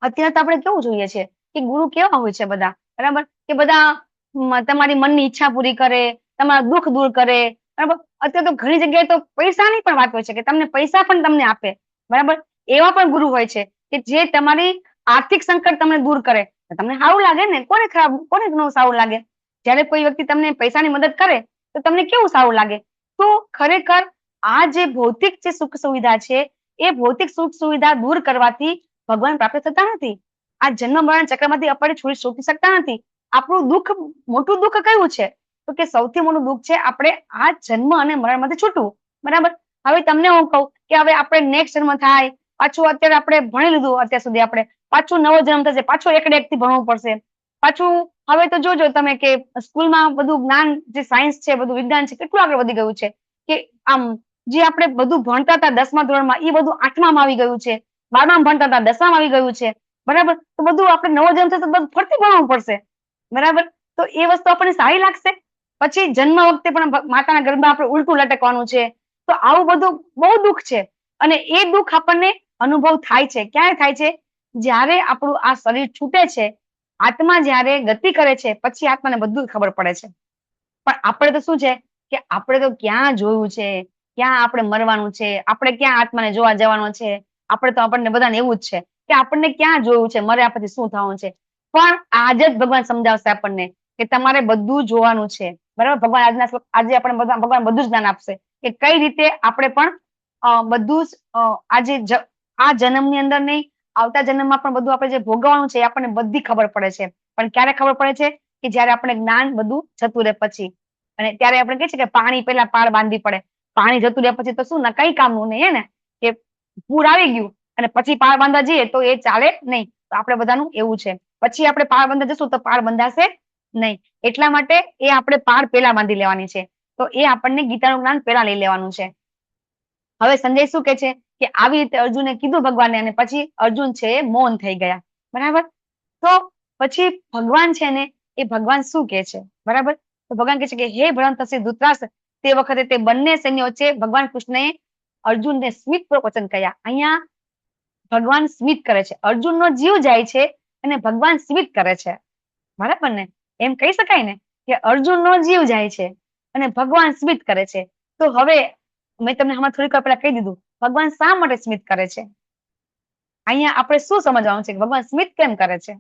અત્યારે તો આપણે કેવું જોઈએ છે કે ગુરુ કેવા હોય છે બધા, બરાબર, કે બધા તમારી મનની ઈચ્છા પૂરી કરે, તમારા દુઃખ દૂર કરે, બરાબર. અત્યારે તો ઘણી જગ્યાએ તો પૈસાની પણ વાત હોય છે કે તમને પૈસા પણ તમને આપે, બરાબર. એવા પણ ગુરુ હોય છે કે જે તમારી આર્થિક સંકટ તમને દૂર કરે. તમને સારું લાગે ને, કોને ખરાબ, કોને ન સારું લાગે? જયારે કોઈ વ્યક્તિ તમને પૈસાની મદદ કરે તો તમને કેવું સારું લાગે? તો ખરેખર આ જે ભૌતિક જે સુખ સુવિધા છે એ ભૌતિક સુખ સુવિધા દૂર કરવાથી ભગવાન પ્રાપ્ત થતા નથી. આ જન્મ મરણ ચક્રમાંથી આપણે છૂટી શકતા નથી. આપણું દુઃખ, મોટું દુઃખ કયું છે? તો કે સૌથી મોટું દુઃખ છે આપણે આ જન્મ અને મરણમાંથી છૂટવું, બરાબર. હવે તમને હું કહું કે હવે આપણે નેક્સ્ટ જન્મ થાય, પાછું અત્યારે આપણે ભણી લીધું, અત્યાર સુધી આપણે પાછું નવો જન્મ થશે, પાછું એકડે એકથી ભણવું પડશે, પાછું. હવે તો જોજો તમે કે સ્કૂલમાં બધું જ્ઞાન, જે સાયન્સ છે, બધું વિજ્ઞાન છે, કેટલું આગળ વધી ગયું છે કે આમ જે આપણે બધું ભણતા હતા 10મા ધોરણમાં, એ બધું 8મામાં આવી ગયું છે, 12મામાં ભણતા હતા 10મામાં આવી ગયું છે, બરાબર. તો બધું આપણે નવો જન્મ થશે તો બધું ફરતી ભણવું પડશે, બરાબર. તો એ વસ્તુ આપણને સારી લાગશે? પછી જન્મ વખતે પણ માતાના ગર્ભમાં આપણે ઉલટું લટકવાનું છે. તો આવું બધું બહુ દુઃખ છે. અને એ દુઃખ આપણને અનુભવ થાય છે. ક્યારે થાય છે? જ્યારે આપણું આ શરીર છૂટે છે, આત્મા જ્યારે ગતિ કરે છે, પછી આત્માને બધું ખબર પડે છે. પણ આપણે તો શું છે કે આપણે તો ક્યાં જોયું છે, ક્યાં આપણે મરવાનું છે, આપણે ક્યાં આત્માને જોવા જવાનો છે. આપણે તો આપણને બધાને એવું જ છે કે આપણને ક્યાં જોયું છે, મર્યા પછી શું થવાનું છે. પણ આજે જ ભગવાન સમજાવશે આપણને કે તમારે બધું જોવાનું છે, બરાબર. ભગવાન આજે આપણે ભગવાન બધું જ જ્ઞાન આપશે કે કઈ રીતે આપણે પણ બધું જ આજે આ જન્મની અંદર નહીં, આવતા જન્મમાં પણ બધું આપણે જે ભોગવવાનું છે એ આપણને બધી ખબર પડે છે. પણ ક્યારે ખબર પડે છે? કે જયારે આપણે જ્ઞાન બધું જતું રહે પછી. અને ત્યારે આપણે કહે છે કે પાણી પહેલા પાળ બાંધવી પડે. પાણી જતું રહે પછી તો શું, ના કઈ કામનું નહીં, હે ને, કે પૂર આવી ગયું અને પછી પાળ બાંધવા જઈએ તો એ ચાલે નહીં. તો આપણે બધાનું એવું છે. પછી આપણે પાળ બાંધવા જશું તો પાળ બંધાશે નહીં. એટલા માટે એ આપણે પાળ પેલા બાંધી લેવાની છે. તો એ આપણને ગીતાનું જ્ઞાન પેલા લઈ લેવાનું છે. હવે સંજય શું કે છે કે આવી રીતે અર્જુને કીધું ભગવાનને, અને પછી અર્જુન છે એ મૌન થઈ ગયા, બરાબર. તો પછી ભગવાન છે ને એ ભગવાન શું કે છે, બરાબર. તો ભગવાન કહે છે કે હે ભ્રાંતસી ધૃતરાષ્ટ્ર, તે વખતે તે બંને સૈન્યો વચ્ચે ભગવાન કૃષ્ણએ અર્જુનને સ્મિત પૂર્વક વચન કહ્યા. અહીંયા ભગવાન સ્મિત કરે છે, અર્જુનનો જીવ જાય છે અને ભગવાન સ્મિત કરે છે, બરાબર ને. એમ કહી શકાય ને કે અર્જુનનો જીવ જાય છે અને ભગવાન સ્મિત કરે છે. તો હવે મેં તમને હમણાં થોડીક વાર પહેલા કહી દીધું, ભગવાન શા માટે સ્મિત કરે છે. અહીંયા આપણે શું સમજવાનું છે કે ભગવાન સ્મિત કેમ કરે છે?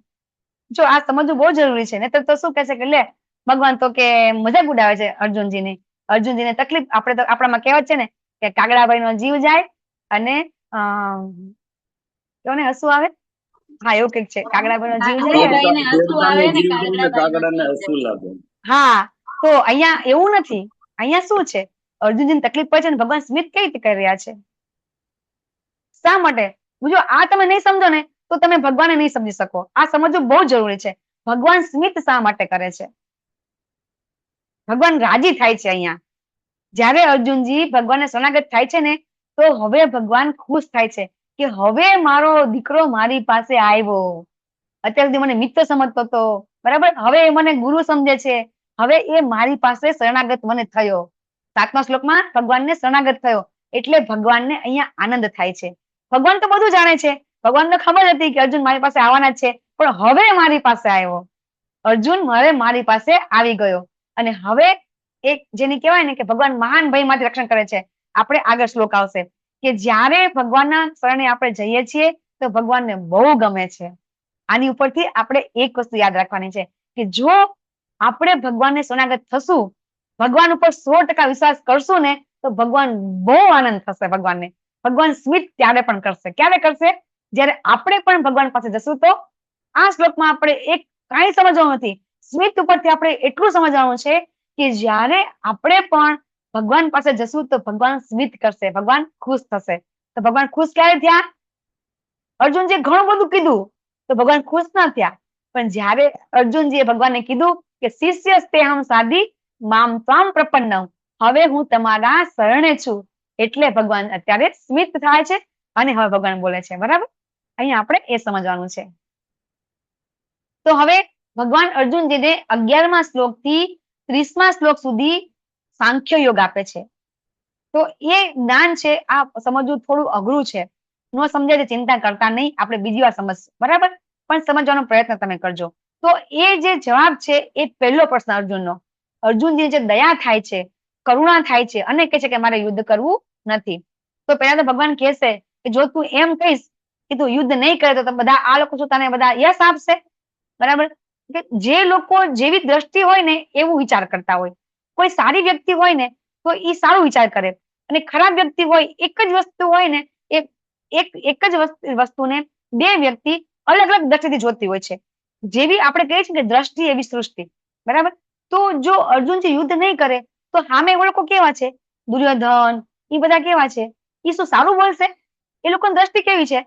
જો આ સમજવું બહુ જરૂરી છે. નહીતર તો શું કહેશે કે લે ભગવાન તો કે મજાક ઉડાવે છે અર્જુનજીની. અર્જુનજીને તકલીફ, આપણે તો આપણામાં કહેવત છે ને કે કાગડાભાઈનો જીવ જાય અને કોને હસવું આવે? હા, એવું કંઈક છે, કાગડાભાઈનો જીવ જાય. હા, તો અહીંયા એવું નથી. અહીંયા શું છે, અર્જુનજીને તકલીફ પડે છે અને ભગવાન સ્મિત કઈ રીતે કરી રહ્યા છે? શા માટે? જો આ તમે નહીં સમજો ને તો તમે ભગવાનને નહીં સમજી શકો. આ સમજવું બહુ જરૂરી છે. ભગવાન સ્મિત શા માટે કરે છે? ભગવાન રાજી થાય છે અહીંયા. જ્યારે અર્જુનજી ભગવાનને શરણાગત થાય છે ને, તો હવે ભગવાન ખુશ થાય છે કે હવે મારો દીકરો મારી પાસે આવ્યો. અત્યાર સુધી મને મિત્ર સમજતો હતો, બરાબર, હવે એ મને ગુરુ સમજે છે. હવે એ મારી પાસે શરણાગત મને થયો. 7મા શ્લોકમાં ભગવાનને શરણાગત થયો એટલે ભગવાનને અહીંયા આનંદ થાય છે. ભગવાન તો બધું જાણે છે. ભગવાન તો ખબર હતી કે અર્જુન મારી પાસે આવવાના જ છે, પણ હવે મારી પાસે આવ્યો. અર્જુન મારી પાસે આવી ગયો. અને હવે એક જેને કહેવાય ને કે ભગવાન મહાન ભયમાંથી રક્ષણ કરે છે. આપણે આગળ શ્લોક આવશે કે જ્યારે ભગવાનના શરણે આપણે જઈએ છીએ તો ભગવાનને બહુ ગમે છે. આની ઉપરથી આપણે એક વસ્તુ યાદ રાખવાની છે કે જો આપણે ભગવાનને શરણાગત થશું, ભગવાન ઉપર 100% વિશ્વાસ કરશું ને, તો ભગવાન બહુ આનંદ થશે. ભગવાન સ્મિત ત્યારે પણ કરશે. ક્યારે કરશે? જ્યારે આપણે પણ ભગવાન પાસે જશું. તો આ શ્લોકમાં આપણે એક કાંઈ સમજવાનું નથી. સ્મિત ઉપરથી આપણે એટલું સમજવાનું છે કે જ્યારે આપણે પણ ભગવાન પાસે જશું તો ભગવાન સ્મિત કરશે, ભગવાન ખુશ થશે. તો ભગવાન ખુશ ક્યારે થયા? અર્જુનજીએ ઘણું બધું કીધું તો ભગવાન ખુશ ના થયા. પણ જ્યારે અર્જુનજીએ ભગવાનને કીધું કે શિષ્ય સ્તેહમ સાધી મામ ત્વામ પ્રપન્નમ, હવે હું તમારા શરણે છું, એટલે ભગવાન અત્યારે સ્મિત થાય છે અને હવે ભગવાન બોલે છે, બરાબર. અહીંયા આપણે એ સમજવાનું છે. તો હવે ભગવાન અર્જુનજીને 11મા શ્લોક થી 30મા શ્લોક સુધી સાંખ્ય યોગ આપે છે. તો એ જ્ઞાન છે આ સમજવું થોડું અઘરું છે. ન સમજાય તો ચિંતા કરતા નહીં, આપણે બીજી વાર સમજશું, બરાબર? પણ સમજવાનો પ્રયત્ન તમે કરજો. તો એ જે જવાબ છે એ પહેલો પ્રશ્ન અર્જુનનો. અર્જુનજી જે દયા થાય છે, કરુણા થાય છે અને કહે છે કે મારે યુદ્ધ કરવું નથી. તો પહેલા તો ભગવાન કહેશે કે જો તું એમ કહીશ કે તું યુદ્ધ નહીં કરે તો બધા આ લોકો શું તને બધા યશ આપશે, બરાબર? કે જે લોકો જેવી દ્રષ્ટિ હોય ને એવું વિચાર કરતા હોય. કોઈ સારી વ્યક્તિ હોય ને તો એ સારું વિચાર કરે, અને ખરાબ વ્યક્તિ હોય, એક જ વસ્તુ હોય ને એક જ વસ્તુને બે વ્યક્તિ અલગ અલગ દ્રષ્ટિથી જોતી હોય છે. જેવી આપણે કહીએ છીએ કે દ્રષ્ટિ એવી સૃષ્ટિ, બરાબર? તો જો અર્જુનજી યુદ્ધ નહીં કરે તો સામે એ લોકો કેવા છે, દુર્યોધન, એ બધા કેવા છે, એ શું સારું બોલશે? એ લોકોની દ્રષ્ટિ કેવી છે?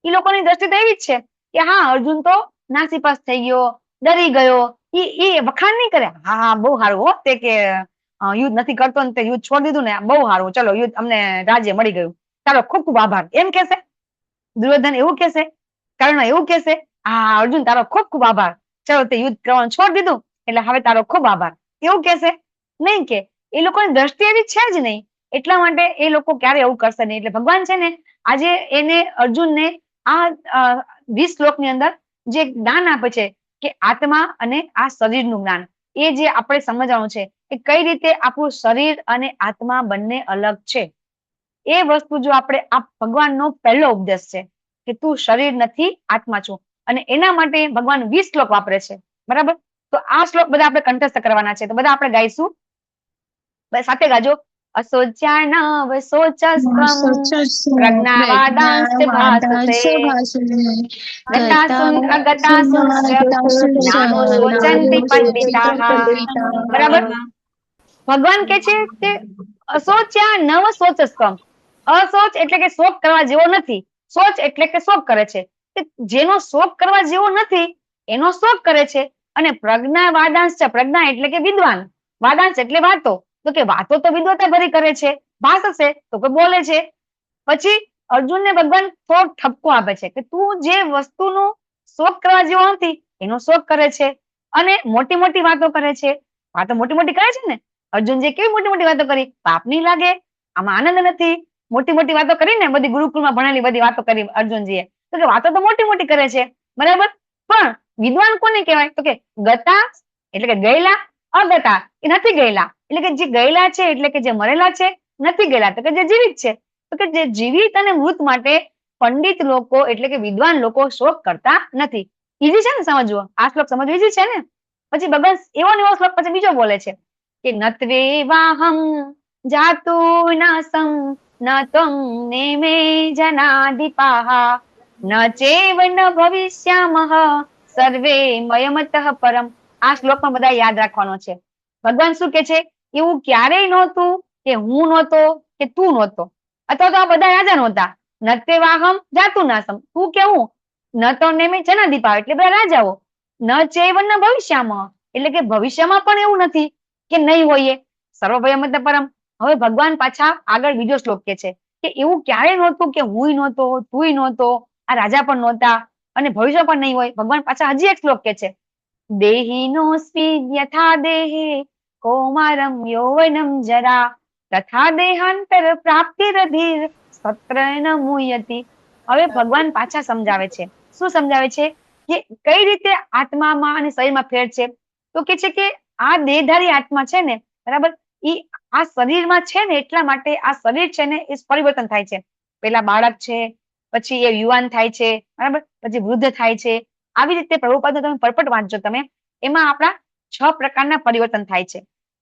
એ લોકોની દ્રષ્ટિ તો એવી જ છે કે હા અર્જુન તો નાસીપાસ થઈ ગયો, ડરી ગયો. એ વખાણ નહીં કરે, હા બહુ સારું હો તે કે યુદ્ધ નથી કરતો ને તે યુદ્ધ છોડી દીધું ને, બહુ સારું, ચલો યુદ્ધ અમને રાજ્ય મળી ગયું, તારો ખૂબ ખૂબ આભાર, એમ કેશે? દુર્યોધન એવું કેશે? કર્ણ એવું કેશે? હા અર્જુન તારો ખૂબ ખૂબ આભાર, ચલો તે યુદ્ધ કરવાનું છોડી દીધું એટલે હવે તારો ખૂબ આભાર, એવું કેશે? નહીં કે. એ લોકોની દ્રષ્ટિ એવી છે જ નહીં, એટલા માટે એ લોકો ક્યારે એવું કરશે નહીં. એટલે ભગવાન છે ને આજે એને અર્જુનને આ 20 શ્લોકની અંદર જે જ્ઞાન આપે છે કે આત્મા અને આ શરીરનું જ્ઞાન, એ જે આપણે સમજવાનું છે કે કઈ રીતે આપણું શરીર અને આત્મા બંને અલગ છે. એ વસ્તુ જો આપણે આ ભગવાનનો પહેલો ઉપદેશ છે કે તું શરીર નથી, આત્મા છું. અને એના માટે ભગવાન 20 શ્લોક વાપરે છે, બરાબર? તો આ શ્લોક બધા આપણે કંઠસ્થ કરવાના છે, તો બધા આપણે ગાઈશું, સાથે ગાજો. અશોચ્યાનવ શોચસ્ત્વમ પ્રજ્ઞાવાદાંશ્ચ ભાસતે ગતાસુન અગતાસુંશ્ચ જ્ઞાનો શોચંતિ પંડિતાઃ. બરાબર? ભગવાન કે છે કે અશોચ્યાનવ શોચસ્ત્વમ. અશોચ એટલે કે શોક કરવા જેવો નથી, શોચ એટલે કે શોક કરે છે. કે જેનો શોક કરવા જેવો નથી એનો શોક કરે છે. અને પ્રજ્ઞાવાદાંશ્ચ, પ્રજ્ઞા એટલે કે વિદ્વાન, વાદાંશ એટલે વાતો, તો કે વાતો તો વિદ્વતા ભરી કરે છે, ભાષશે તો કે બોલે છે. પછી અર્જુનને ભગવાન થોડો ઠપકો આપે છે કે તું જે વસ્તુનું શોક કરવા જેવો નથી એનો શોક કરે છે, અને મોટી મોટી વાતો કરે છે. વાતો મોટી મોટી કરે છે ને, અર્જુન જે કેવી મોટી મોટી વાતો કરી, પાપ નહીં લાગે, આમાં આનંદ નથી. મોટી મોટી વાતો કરીને બધી ગુરુકુળમાં ભણેલી બધી વાતો કરી અર્જુનજીએ, તો કે વાતો તો મોટી મોટી કરે છે, બરાબર? પણ વિદ્વાન કોને કહેવાય? તો કે ગતા એટલે કે ગયેલા, અગતા એ નથી ગયેલા, એટલે કે જે ગયેલા છે એટલે કે જે મરેલા છે, નથી ગયેલા તો કે જે જીવિત છે. તો કે જે જીવિત અને મૃત માટે પંડિત લોકો એટલે કે વિદ્વાન લોકો શોક કરતા નથી. ઈઝી છે ને સમજવું? આ શ્લોક સમજવું ઈઝી છે ને? પછી ભગવાન એવો ને એવો શ્લોક પછી બીજો બોલે છે કે નત્વે વાહમ જાતુ નાસમ ન ત્વમ નેમે જનાદિપાહ ન ચેવ ન ભવિષ્યામઃ સર્વે મયમતઃ પરમ. આ શ્લોકમાં બધા યાદ રાખવાનો છે. ભગવાન શું કે છે? એવું ક્યારેય નહોતું કે હું નહોતો કે તું નહોતો, અથવા તો આ બધા રાજા નહોતા. નત્વે વાહમ જાતુ નાસમ, તું કે હું, ન તો નેમે જનાદિપાહ એટલે બધા રાજાઓ, ન ચૈવ ન ભવિષ્યામઃ એટલે કે ભવિષ્યમાં પણ એવું નથી કે નહીં હોઈએ, સર્વભયમત પરમ. હવે ભગવાન પાછા આગળ બીજો શ્લોક કે છે કે એવું ક્યારેય નહોતું કે હુંય નહોતો, તુંય નહોતો, આ રાજા પણ નહોતા અને ભવિષ્ય પણ નહીં હોય. ભગવાન પાછા હજી એક શ્લોક કે છે દેહિનોસ્મિ યથા દેહે કૌમારમ યૌવનમ જરા તથા દેહાંતર પ્રાપ્તિરધીર સત્રેન મુહ્યતિ. હવે ભગવાન પાછા સમજાવે છે. શું સમજાવે છે? કે કઈ રીતે આત્મામાં અને શરીરમાં ફેર છે. તો કે છે કે આ દેહધારી આત્મા છે ને, બરાબર, એ આ શરીરમાં છે ને એટલા માટે આ શરીર છે ને એ પરિવર્તન થાય છે. પેલા બાળક છે, પછી એ યુવાન થાય છે, બરાબર, પછી વૃદ્ધ થાય છે. આવી રીતે પ્રભુપાદનો તમે પરપટ વાંચજો તમે, એમાં આપણા 6 પ્રકારના પરિવર્તન થાય છે.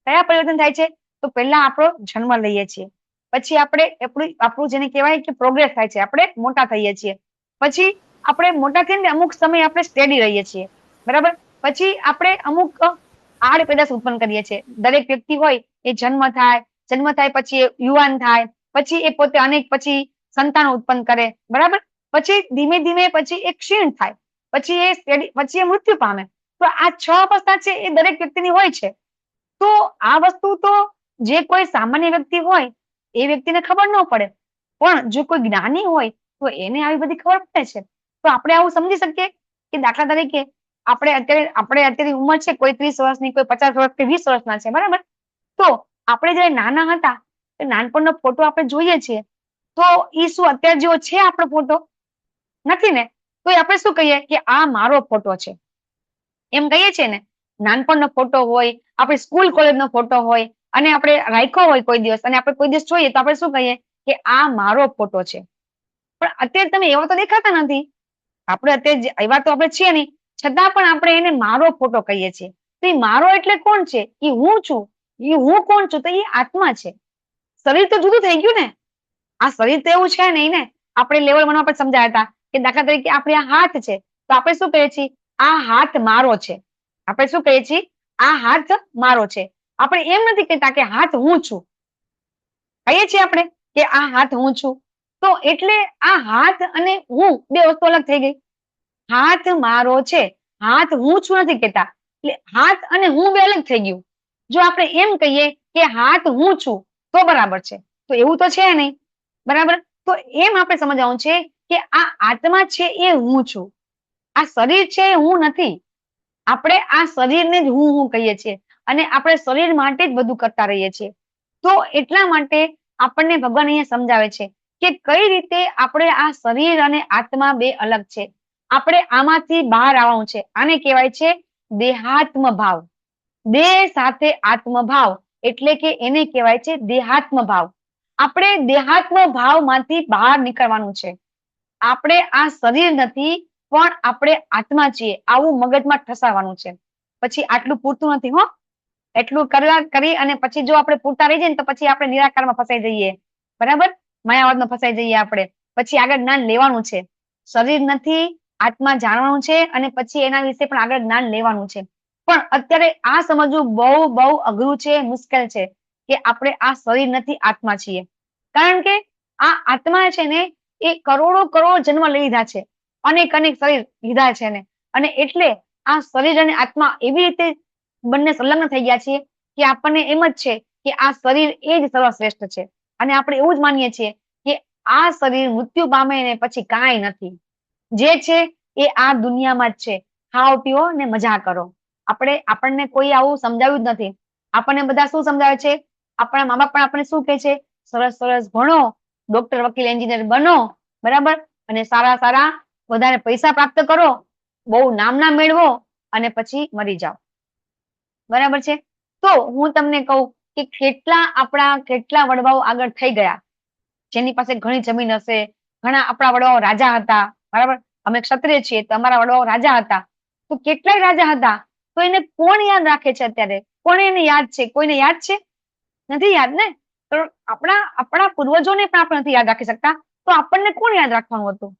કયા પરિવર્તન થાય છે? તો પહેલા આપણો જન્મ લઈએ છીએ, પછી આપણે આપણું જેને કહેવાય કે પ્રોગ્રેસ થાય છે, આપણે મોટા થઈએ છીએ, પછી આપણે મોટા થઈને અમુક સમય આપણે સ્ટેડી રહીએ છીએ, બરાબર, પછી આપણે અમુક આડ પેદાશ ઉત્પન્ન કરીએ છીએ. દરેક વ્યક્તિ હોય એ જન્મ થાય પછી એ યુવાન થાય, પછી એ પોતે અનેક પછી સંતાનો ઉત્પન્ન કરે, બરાબર, પછી ધીમે ધીમે પછી એ ક્ષીણ થાય, પછી એ મૃત્યુ પામે. તો આ 6 અવસ્થા છે એ દરેક વ્યક્તિની હોય છે. તો આ વસ્તુ તો જે કોઈ સામાન્ય વ્યક્તિ હોય એ વ્યક્તિને ખબર ન પડે, પણ જો કોઈ જ્ઞાની હોય તો એને આવી બધી ખબર પડે છે. તો આપણે આવું સમજી શકીએ કે દાખલા તરીકે આપણે અત્યારે ઉંમર છે, કોઈ 30 વર્ષની, કોઈ 50 વર્ષ કે 20 વર્ષના છે, બરાબર? તો આપણે જયારે નાના હતા નાનપણનો ફોટો આપણે જોઈએ છીએ, તો એ શું અત્યારે જેવો છે આપણો ફોટો? નથી ને. તો આપણે શું કહીએ કે આ મારો ફોટો છે, એમ કહીએ છીએ ને. નાનપણનો ફોટો હોય, આપણે સ્કૂલ કોલેજનો ફોટો હોય અને આપણે રાખ્યો હોય કોઈ દિવસ, અને આપણે કોઈ દિવસ જોઈએ તો આપણે શું કહીએ કે આ મારો ફોટો છે. પણ અત્યારે તમે એવા તો દેખાતા નથી. આપણે અત્યારે એવા તો આપણે છીએ નહીં, છતાં પણ આપણે એને મારો ફોટો કહીએ છીએ. તો એ મારો એટલે કોણ છે? એ હું છું. એ હું કોણ છું? તો એ આત્મા છે. શરીર તો જુદું થઈ ગયું ને. આ શરીર તો એવું છે નહીં ને. આપણે લેવલ 1 માં પણ સમજાયા હતા કે દાખલા તરીકે આપણે આ હાથ છે, તો આપણે શું કહીએ છીએ? આ હાથ મારો છે. આપણે શું કહીએ છીએ? આ હાથ મારો છે. આપણે એમ નથી કહેતા કે હાથ હું છું. કહીએ છીએ આપણે કે આ હાથ હું છું. તો એટલે આ હાથ અને હું બે વસ્તુ અલગ થઈ ગઈ. હાથ મારો છે, હાથ હું છું નથી કહેતા. એટલે હાથ અને હું બે અલગ થઈ ગયું. જો આપણે એમ કહીએ કે હાથ હું છું તો બરાબર છે, તો એવું તો છે નહીં, બરાબર? તો એમ આપણે સમજવાનું છે કે આ આત્મા છે એ હું છું, આ શરીર છે એ હું નથી. આપણે આ શરીરને જ હું કહીએ છીએ અને આપણે શરીર માટે જ બધું કરતા રહીએ છીએ. તો એટલા માટે આપણને ભગવાન અહીંયા સમજાવે છે કે કઈ રીતે આપણે આ શરીર અને આત્મા બે અલગ છે. આપણે આમાંથી બહાર આવવાનું છે. આને કહેવાય છે દેહાત્મ ભાવ. દેહ સાથે આત્મભાવ, એટલે કે એને કહેવાય છે દેહાત્મ ભાવ. આપણે દેહાત્મ ભાવમાંથી બહાર નીકળવાનું છે. આપણે આ શરીર નથી, પણ આપણે આત્મા છીએ, આવું મગજમાં ઠસાવવાનું છે. પછી આટલું પૂરતું નથી હો. એટલું કરી અને પછી જો આપણે પૂરતા રહી જઈએ ને તો પછી આપણે નિરાકારમાં ફસાઈ જઈએ, બરાબર? માયાવાદમાં ફસાઈ જઈએ આપણે. પછી આગળ જ્ઞાન લેવાનું છે. શરીર નથી, આત્મા જાણવાનું છે અને પછી એના વિશે પણ આગળ જ્ઞાન લેવાનું છે. પણ અત્યારે આ સમજવું બહુ બહુ અઘરું છે, મુશ્કેલ છે કે આપણે આ શરીર નથી, આત્મા છીએ. કારણ કે આ આત્મા છે ને એ કરોડો કરોડ જન્મ લઈ લીધા છે, અનેક શરીર લીધા છે ને. અને એટલે આ શરીર અને આત્મા એવી રીતે બંને સંલગ્ન થઈ ગયા છીએ કે આપણને એમ જ છે કે આ શરીર એ જ સર્વશ્રેષ્ઠ છે. અને આપણે એવું જ માનીએ છીએ કે આ શરીર મૃત્યુ પામે ને પછી કાંઈ નથી. જે છે એ આ દુનિયામાં જ છે. ખાઓ પીઓ ને મજા કરો. આપણને કોઈ આવું સમજાવ્યું જ નથી. આપણને બધા શું સમજાવે છે? આપણા મા બાપ પણ આપણને શું કહે છે? સરસ સરસ ભણો, ડોક્ટર, વકીલ, એન્જિનિયર બનો, બરાબર? અને સારા વધારે પૈસા પ્રાપ્ત કરો, બહુ નામના મેળવો અને પછી મરી જાઓ, બરાબર છે? તો હું તમને કહું કે કેટલા વડવાઓ આગળ થઈ ગયા, જેની પાસે ઘણી જમીન હશે. ઘણા આપણા વડવાઓ રાજા હતા, બરાબર? અમે ક્ષત્રિય છીએ તો અમારા વડવાઓ રાજા હતા. તો કેટલાય રાજા હતા. તો એને કોણ યાદ રાખે છે અત્યારે? કોને એને યાદ છે? કોઈને યાદ છે? નથી યાદ ને. તો આપણા પૂર્વજોને પણ આપણે નથી યાદ રાખી શકતા, તો આપણને કોણ યાદ રાખવાનું હતું?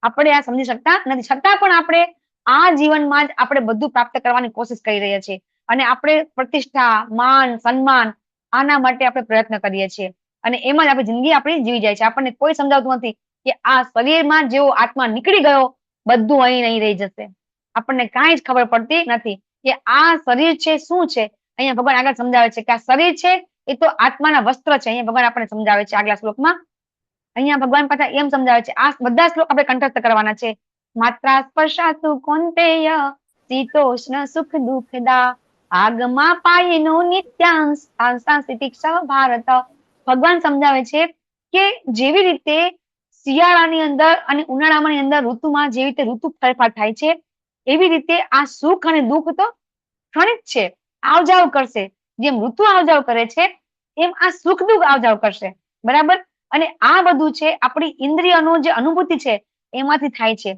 આપણે આ સમજી શકતા નથી. છતાં પણ આપણે આ જીવનમાં જ આપણે બધું પ્રાપ્ત કરવાની કોશિશ કરી રહ્યા છીએ અને આપણે પ્રતિષ્ઠા, માન, સન્માન આના માટે આપણે પ્રયત્ન કરીએ છીએ અને એમાં જ આપણી જિંદગી આપણી જીવી જાય છે. આપણને કોઈ સમજાવતું નથી કે આ શરીરમાં જેવો આત્મા નીકળી ગયો, બધું અહીં નહીં રહી જશે. આપણને કાંઈ જ ખબર પડતી નથી કે આ શરીર છે શું છે. અહીંયા ભગવાન આગળ સમજાવે છે કે આ શરીર છે એ તો આત્માના વસ્ત્ર છે. અહીંયા ભગવાન આપણને સમજાવે છે આગલા શ્લોકમાં. અહીંયા ભગવાન પાછા એમ સમજાવે છે, આ બધા શ્લોક આપણે કંઠસ્થ કરવાના છે. માત્રા સ્પર્શાતુ કૌંતેય શીતોષ્ણ સુખ દુઃખદા આગમા પાયનો નિત્યાંશ સાંસાંસિતિક્ષ ભારત. ભગવાન સમજાવે છે કે જેવી રીતે શિયાળાની અંદર અને ઉનાળાની અંદર ઋતુમાં જેવી રીતે ઋતુ ફેરફાર થાય છે, એવી રીતે આ સુખ અને દુઃખ તો ક્ષણિક છે, આવજાવ કરશે. જેમ ઋતુ આવજાવ કરે છે એમ આ સુખ દુઃખ આવજાવ કરશે, બરાબર? અને આ બધું છે આપણી ઇન્દ્રિયોનો જે અનુભૂતિ છે એમાંથી થાય છે.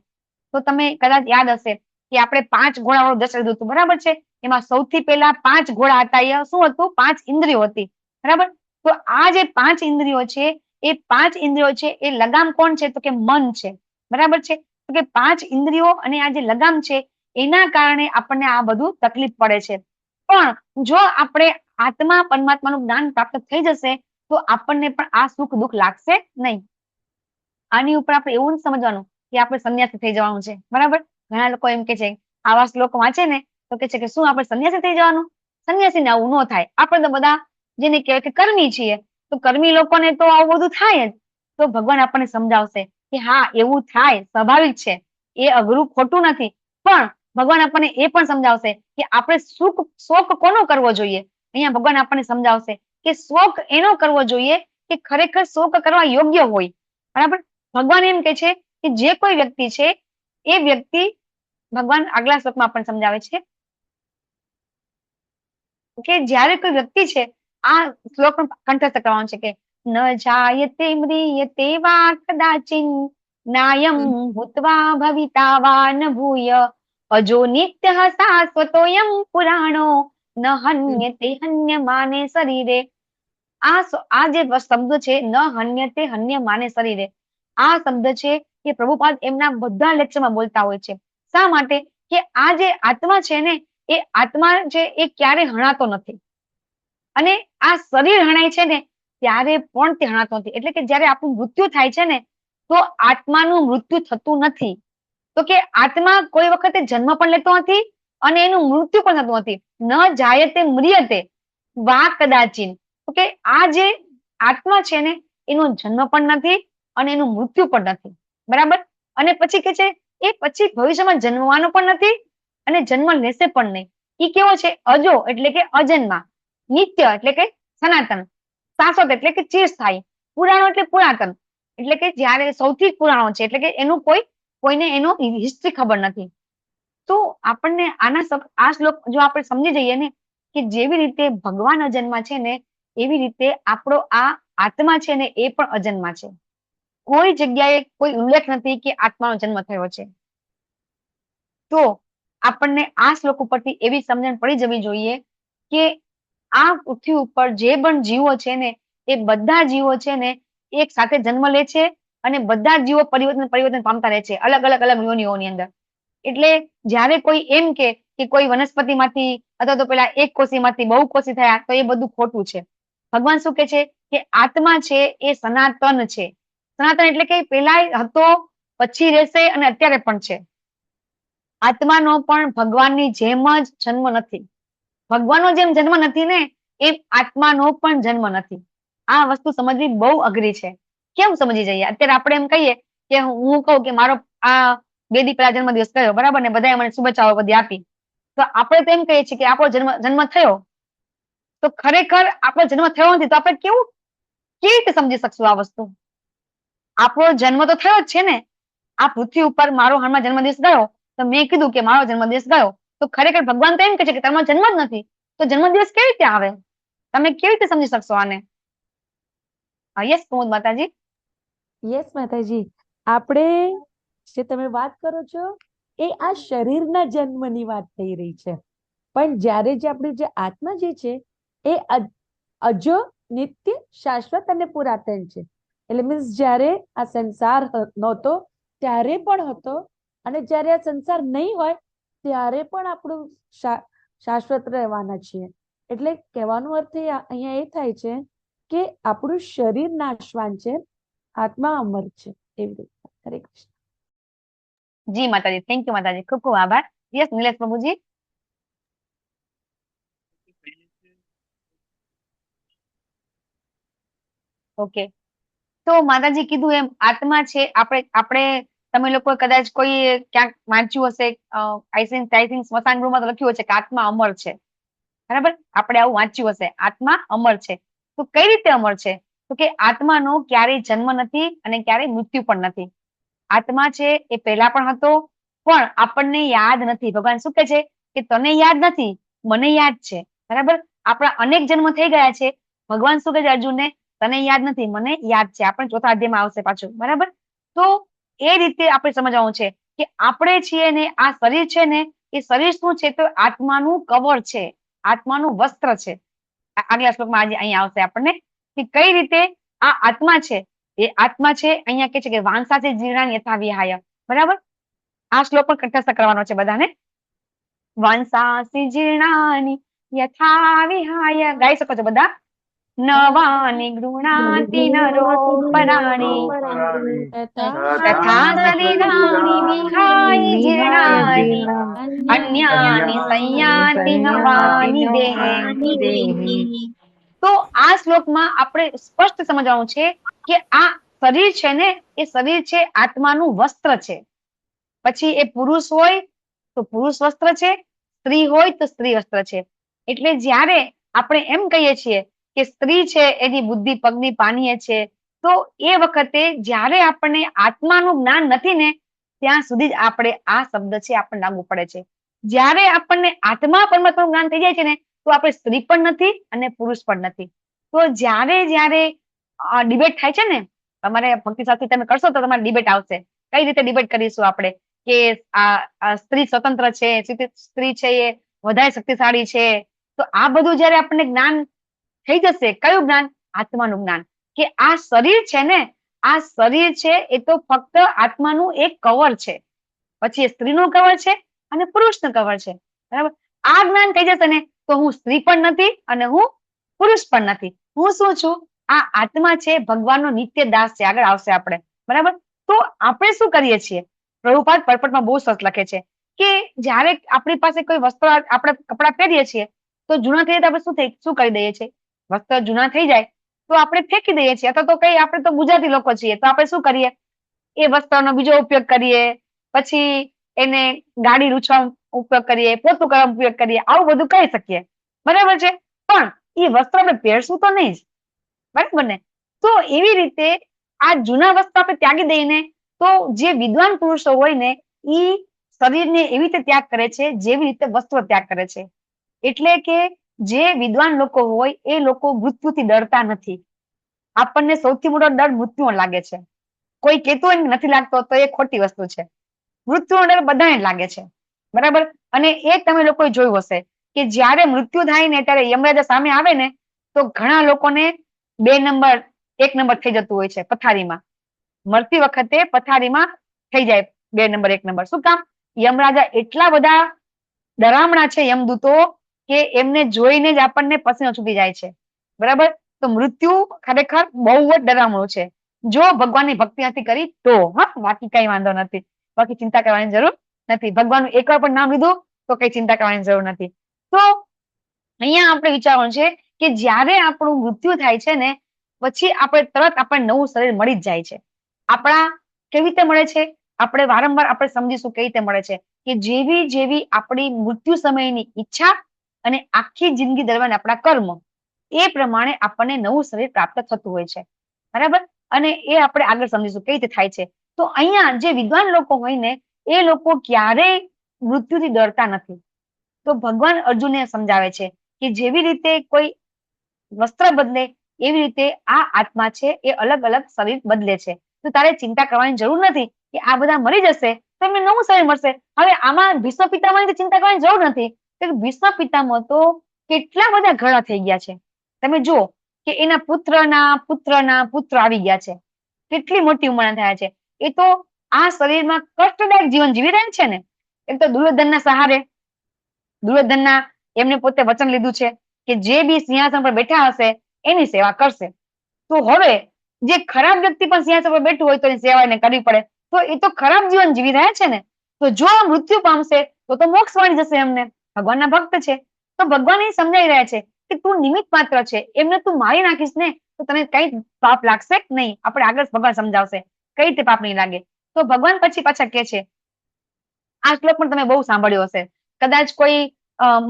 તો તમે કદાચ યાદ હશે કે આપણે 5 ઘોડાવાળું દશરથ લીધું હતું, બરાબર છે? એમાં સૌથી પહેલા 5 ઘોડા હતા. એ શું હતું? 5 ઇન્દ્રિયો હતી, બરાબર? તો આ જે 5 ઇન્દ્રિયો છે એ 5 ઇન્દ્રિયો છે એ લગામ કોણ છે? તો કે મન છે, બરાબર છે? તો કે 5 ઇન્દ્રિયો અને આ જે લગામ છે એના કારણે આપણને આ બધું તકલીફ પડે છે. પણ જો આપણે આત્મા પરમાત્માનું જ્ઞાન પ્રાપ્ત થઈ જશે તો આપણને પણ આ સુખ દુઃખ લાગશે નહીં. આની ઉપર આપણે એવું સમજવાનું કે આપણે સંન્યાસી થઈ જવાનું છે, બરાબર? ઘણા લોકો એમ કે છે, આવા શ્લોક વાંચે ને તો કે છે કે શું આપણે સંન્યાસી થઈ જવાનું? સંન્યાસીને આવું ન થાય. આપણે તો બધા જેને કહેવાય કે કર્મી છીએ, તો કર્મી લોકોને તો આવું બધું થાય જ. તો ભગવાન આપણને સમજાવશે કે હા એવું થાય, સ્વાભાવિક છે. એ અઘરું ખોટું નથી, પણ ભગવાન આપણને એ પણ સમજાવશે કે આપણે શોક કોનો કરવો જોઈએ. અહીંયા ભગવાન આપણને સમજાવશે કે શોક એનો કરવો જોઈએ કે ખરેખર શોક કરવા યોગ્ય હોય. બરાબર. ભગવાન એમ કે છે કે જે કોઈ વ્યક્તિ છે એ વ્યક્તિ, ભગવાન આગલા શ્લોકમાં આપણને સમજાવે છે કે જ્યારે કોઈ વ્યક્તિ છે, આ શ્લોક પણ કંઠસ્થ કરવાનો છે કે ન જાયતે મ્રિયતે વા કદાચિન નાયમ ભૂત્વા ભવિતા વા ન ભૂય અજો નિત્યઃ શાશ્વતોયમ પુરાણો ન હન્યતે હન્યમાને શરીરે. આ જે શબ્દ છે ન હન્યતે હન્યમાને શરીરે, આ શબ્દ છે એ પ્રભુપાદ એમના બધા લેક્ચરમાં બોલતા હોય છે. શા માટે? કે આ જે આત્મા છે ને, એ આત્મા છે એ ક્યારે હણાતો નથી, અને આ શરીર હણાય છે ને ત્યારે પણ તે હણાતો નથી. એટલે કે જયારે આપણું મૃત્યુ થાય છે ને, તો આત્માનું મૃત્યુ થતું નથી. તો કે આત્મા કોઈ વખતે જન્મ પણ લેતો નથી અને એનું મૃત્યુ પણ થતું નથી. ન જાયતે મ્રિયતે વા કદાચિન. તો કે આ જે આત્મા છે ને, એનો જન્મ પણ નથી અને એનું મૃત્યુ પણ નથી. બરાબર. અને પછી કે છે એ પછી ભવિષ્યમાં જન્મવાનો પણ નથી અને જન્મ લેશે પણ નહીં. એ કેવો છે? અજો એટલે કે અજન્મા, નિત્ય એટલે કે સનાતન, શાશ્વત એટલે કે ચિરસ્થાયી, પુરાણો એટલે પુરાતન, એટલે કે જયારે સૌથી પુરાણો છે, એટલે કે એનું કોઈને એનો હિસ્ટ્રી ખબર નથી. તો આપણને આ શ્લોક જો આપણે સમજી જઈએ ને કે જેવી રીતે ભગવાન અજન્મા છે ને, એવી રીતે આપણો આ આત્મા છે ને એ પણ અજન્મા છે. કોઈ જગ્યાએ કોઈ ઉલ્લેખ નથી કે આત્માનો જન્મ થયો છે. તો આપણને આ શ્લોક ઉપરથી એવી સમજણ પડી જવી જોઈએ કે આ પૃથ્વી ઉપર જે પણ જીવો છે ને, એ બધા જીવો છે ને એક સાથે જન્મ લે છે અને બધા જીવો પરિવર્તન પામતા રહે છે અલગ અલગ યોનિઓની અંદર. એટલે જયારે કોઈ એમ કે કોઈ વનસ્પતિમાંથી અથવા તો પેલા એક કોશીમાંથી બહુ કોશી થયા, તો એ બધું ખોટું છે. ભગવાન શું કે છે કે આત્મા છે એ સનાતન છે. સનાતન એટલે કે પેલા હતો, પછી રહેશે અને અત્યારે પણ છે. આત્માનો પણ ભગવાનની જેમ જ જન્મ નથી. ભગવાનનો જેમ જન્મ નથી ને, એમ આત્માનો પણ જન્મ નથી. આ વસ્તુ સમજવી બહુ અઘરી છે. કેમ સમજી જઈએ? અત્યારે આપણે એમ કહીએ કે હું કહું કે મારો આ 2 દી પહેલા જન્મદિવસ ગયો, બરાબર, ને બધાએ મને શુભેચ્છાઓ બધી આપી, તો આપણે તો એમ કહીએ છીએ કે આપણો જન્મ થયો. તો ખરેખર આપણો જન્મ થયો નથી, તો આપણે કેવી રીતે સમજી શકશું આ વસ્તુ? આપણો જન્મ તો થયો જ છે ને. આ પૃથ્વી ઉપર મારો હાલમાં જન્મદિવસ ગયો, તો મેં કીધું કે મારો જન્મદિવસ ગયો, તો ખરેખર ભગવાન તો એમ કહે છે કે તમારો જન્મ જ નથી, તો જન્મદિવસ કેવી રીતે આવે? તમે કેવી રીતે સમજી શકશો આને? યસ કુમુદ માતાજી. યસ માતાજી, આપણે જે તમે વાત કરો છો એ આ શરીરના જન્મની વાત થઈ રહી છે, પણ જ્યારે જે આપણે જે આત્મા જે છે એ અજો, નિત્ય, શાશ્વત અને પુરાતન છે. એટલે મીન્સ જ્યારે આ સંસાર નહોતો ત્યારે પણ હતો, અને જ્યારે આ સંસાર નહીં હોય ત્યારે પણ આપણું શાશ્વત રહેવાના છીએ. એટલે કહેવાનો અર્થ અહીંયા એ થાય છે કે આપણું શરીર નાશવાન છે, આત્મા અમર છે. એવી રીતે. હરે કૃષ્ણ. જી માતાજી, થેન્ક યુ માતાજી, ખૂબ ખૂબ આભાર. યસ નિલેશ પ્રભુજી. ઓકે, તો માતાજી કીધું એમ આત્મા છે, આપણે તમે લોકો કદાચ કોઈ ક્યાંક વાંચ્યું હશે, આઈ થિંક સ્મશાન ગૃહમાં તો લખ્યું હશે કે આત્મા અમર છે. બરાબર, આપણે આવું વાંચ્યું હશે, આત્મા અમર છે. તો કઈ રીતે અમર છે? તો કે આત્માનો ક્યારેય જન્મ નથી અને ક્યારેય મૃત્યુ પણ નથી. આત્મા છે એ પહેલા પણ હતો, પણ આપણને યાદ નથી. ભગવાન શું કહે છે કે તને યાદ નથી, મને યાદ છે. બરાબર, આપણા અનેક જન્મ થઈ ગયા છે. ભગવાન શું કહે છે અર્જુનને? તને યાદ નથી, મને યાદ છે. આપણે 4થા અધ્યાયમાં આવશે પાછું. બરાબર, તો એ રીતે આપણે સમજવાનું છે કે આપણે છીએ ને, આ શરીર છે ને, એ શરીર શું છે? તો આત્માનું કવર છે, આત્માનું વસ્ત્ર છે. આગલા શ્લોકમાં આજે અહીંયા આવશે આપણને કે કઈ રીતે આ આત્મા છે, એ આત્મા છે. અહીંયા કે છે કે વાંસાથી જીર્ણાની યથા વિહાય. બરાબર, આ શ્લોક પણ કંઠસ્થ કરવાનો છે બધાને. વાંસાસી જીર્ણાની યથા વિહાય. ગાઈ શકો છો બધા. નવાનિ ગૃણાતિ નરો પરાણી તથા શરીરાણિ વિહાય જીર્ણાનિ અન્યાનિ સંયાતિ નવાનિ દેહે. તો આ શ્લોકમાં આપણે સ્પષ્ટ સમજવાનું છે કે આ શરીર છે ને, એ શરીર છે આત્માનું વસ્ત્ર છે. પછી એ પુરુષ હોય તો પુરુષ વસ્ત્ર છે, સ્ત્રી હોય તો સ્ત્રી વસ્ત્ર છે. એટલે જ્યારે આપણે એમ કહીએ છીએ કે સ્ત્રી છે એની બુદ્ધિ પગની પાનીએ છે, તો એ વખતે જ્યારે આપણને આત્માનું જ્ઞાન નથી ને ત્યાં સુધી જ આપણે આ શબ્દ છે આપણને લાગુ પડે છે. જ્યારે આપણને આત્મા પરમાત્માનું જ્ઞાન થઈ જાય છે ને તો આપણે સ્ત્રી પણ નથી અને પુરુષ પણ નથી. તો જ્યારે ડિબેટ થાય છે ને, તમારે ભક્તિ સાથે તમે કરશો તો તમારે ડિબેટ આવશે. કઈ રીતે ડિબેટ કરીશું આપણે કે આ સ્ત્રી સ્વતંત્ર છે, સ્ત્રી છે એ વધારે શક્તિશાળી છે. તો આ બધું જયારે આપણને જ્ઞાન થઈ જશે, કયું જ્ઞાન? આત્માનું જ્ઞાન. કે આ શરીર છે ને, આ શરીર છે એ તો ફક્ત આત્માનું એક કવર છે. પછી એ સ્ત્રીનું કવર છે અને પુરુષનું કવર છે. બરાબર? આ જ્ઞાન થઈ જશે ને તો હું સ્ત્રી પણ નથી અને હું પુરુષ પણ નથી. હું શું છું? આ આત્મા છે, ભગવાનનો નિત્ય દાસ છે. આગળ આવશે આપણે. બરાબર? તો આપણે શું કરીએ છીએ? પ્રભુપાદ પરપટમાં બહુ સરસ લખે છે કે જ્યારે આપણી પાસે કોઈ વસ્ત્ર, આપણે કપડાં પહેરીએ છીએ તો જૂના થઈ જાય તો આપણે શું કરી દઈએ છીએ? વસ્ત્ર જૂના થઈ જાય તો આપણે ફેંકી દઈએ છીએ. અથવા તો કઈ, આપણે તો ગુજરાતી લોકો છીએ તો આપણે શું કરીએ? એ વસ્ત્રનો બીજો ઉપયોગ કરીએ, પછી એને ગાડી લૂછવા ઉપયોગ કરીએ, પોતું કરવા ઉપયોગ કરીએ, આવું બધું કરી શકીએ. બરાબર છે? પણ એ વસ્ત્ર આપણે પહેરશું તો નહીં જ. બરાબર ને? તો એવી રીતે આ જૂના વસ્ત્ર આપણે ત્યાગી દઈને, તો જે વિદ્વાન પુરુષો હોય ને એ શરીરને એવી રીતે ત્યાગ કરે છે જેવી રીતે વસ્ત્ર ત્યાગ કરે છે. એટલે કે જે વિદ્વાન લોકો હોય એ લોકો મૃત્યુથી ડરતા નથી. આપણને સૌથી મોટો ડર મૃત્યુનો લાગે છે. કોઈ કહેતું હોય નથી લાગતો તો એ ખોટી વસ્તુ છે. મૃત્યુનો ડર બધાને લાગે છે. બરાબર? અને એ તમે લોકોએ જોયું હશે કે જ્યારે મૃત્યુ થાય ને ત્યારે યમરાજા સામે આવે ને તો ઘણા લોકોને 2 નંબર 1 નંબર થઈ જતું હોય છે પથારીમાં. મરતી વખતે પથારીમાં થઈ જાય 2 નંબર 1 નંબર. શું કામ? યમરાજા એટલા બધા ડરામણા છે, યમદૂતો, કે એમને જોઈને જ આપણને પસીનો છૂટી જાય છે. બરાબર? તો મૃત્યુ ખરેખર બહુ જ ડરામણું છે. જો ભગવાનની ભક્તિ નથી કરી તો. હા, બાકી કઈ વાંધો નથી. બાકી ચિંતા કરવાની જરૂર નથી. ભગવાનનું એકવાર પણ નામ લીધું તો કઈ ચિંતા કરવાની જરૂર નથી. તો અહીંયા આપણે વિચારવાનું છે કે જ્યારે આપણું મૃત્યુ થાય છે ને પછી આપણે તરત આપણને નવું શરીર મળી જ જાય છે. આપણા કેવી રીતે મળે છે? આપણે વારંવાર આપણે સમજીશું કેવી રીતે મળે છે કે જેવી આપણી મૃત્યુ સમયની ઈચ્છા અને આખી જિંદગી દરમિયાન આપણા કર્મ, એ પ્રમાણે આપણને નવું શરીર પ્રાપ્ત થતું હોય છે. બરાબર? અને એ આપણે આગળ સમજીશું કેવી રીતે થાય છે. તો અહીંયા જે વિદ્વાન લોકો હોય ને એ લોકો ક્યારેય મૃત્યુથી ડરતા નથી. તો ભગવાન અર્જુનને સમજાવે છે કે જેવી રીતે કોઈ વસ્ત્ર બદલે એવી રીતે આ આત્મા છે એ અલગ અલગ શરીર બદલે છે. તો તારે ચિંતા કરવાની જરૂર નથી કે આ બધા મરી જશે તો એમને નવું શરીર મળશે. હવે આમાં ભીષ્મ પિતામહની ચિંતા કરવાની જરૂર નથી. ભીષ્મ પિતામહ તો કેટલા બધા ઘણા થઈ ગયા છે. તમે જુઓ કે એના પુત્રના પુત્ર આવી ગયા છે. કેટલી મોટી ઉંમરના થયા છે. એ તો આ શરીરમાં કષ્ટદાયક જીવન જીવી રહ્યા છે ને. એક તો દુર્યોધનના સહારે, દુર્યોધનના એમને પોતે વચન લીધું છે કે જે બી સિંહાસન પર બેઠા હશે એની સેવા કરશે. તો હવે જે ખરાબ વ્યક્તિ પણ સિંહાસન પર બેઠું હોય તો એની સેવા એને કરવી પડે. તો એ તો ખરાબ જીવન જીવી રહ્યા છે ને. તો જો મૃત્યુ પામશે તો મોક્ષ મળી જશે એમને. ભગવાનના ભક્ત છે તો ભગવાન એ સમજાઈ રહ્યા છે કે તું નિમિત્ત માત્ર છે. એમને તું મારી નાખીશ ને તો તને કઈ પાપ લાગશે નહીં. આપણે આગળ ભગવાન સમજાવશે કઈ રીતે પાપ નહીં લાગે. તો ભગવાન પછી પાછા કે છે, આ શ્લોક પણ તમે બહુ સાંભળ્યો હશે. કદાચ કોઈ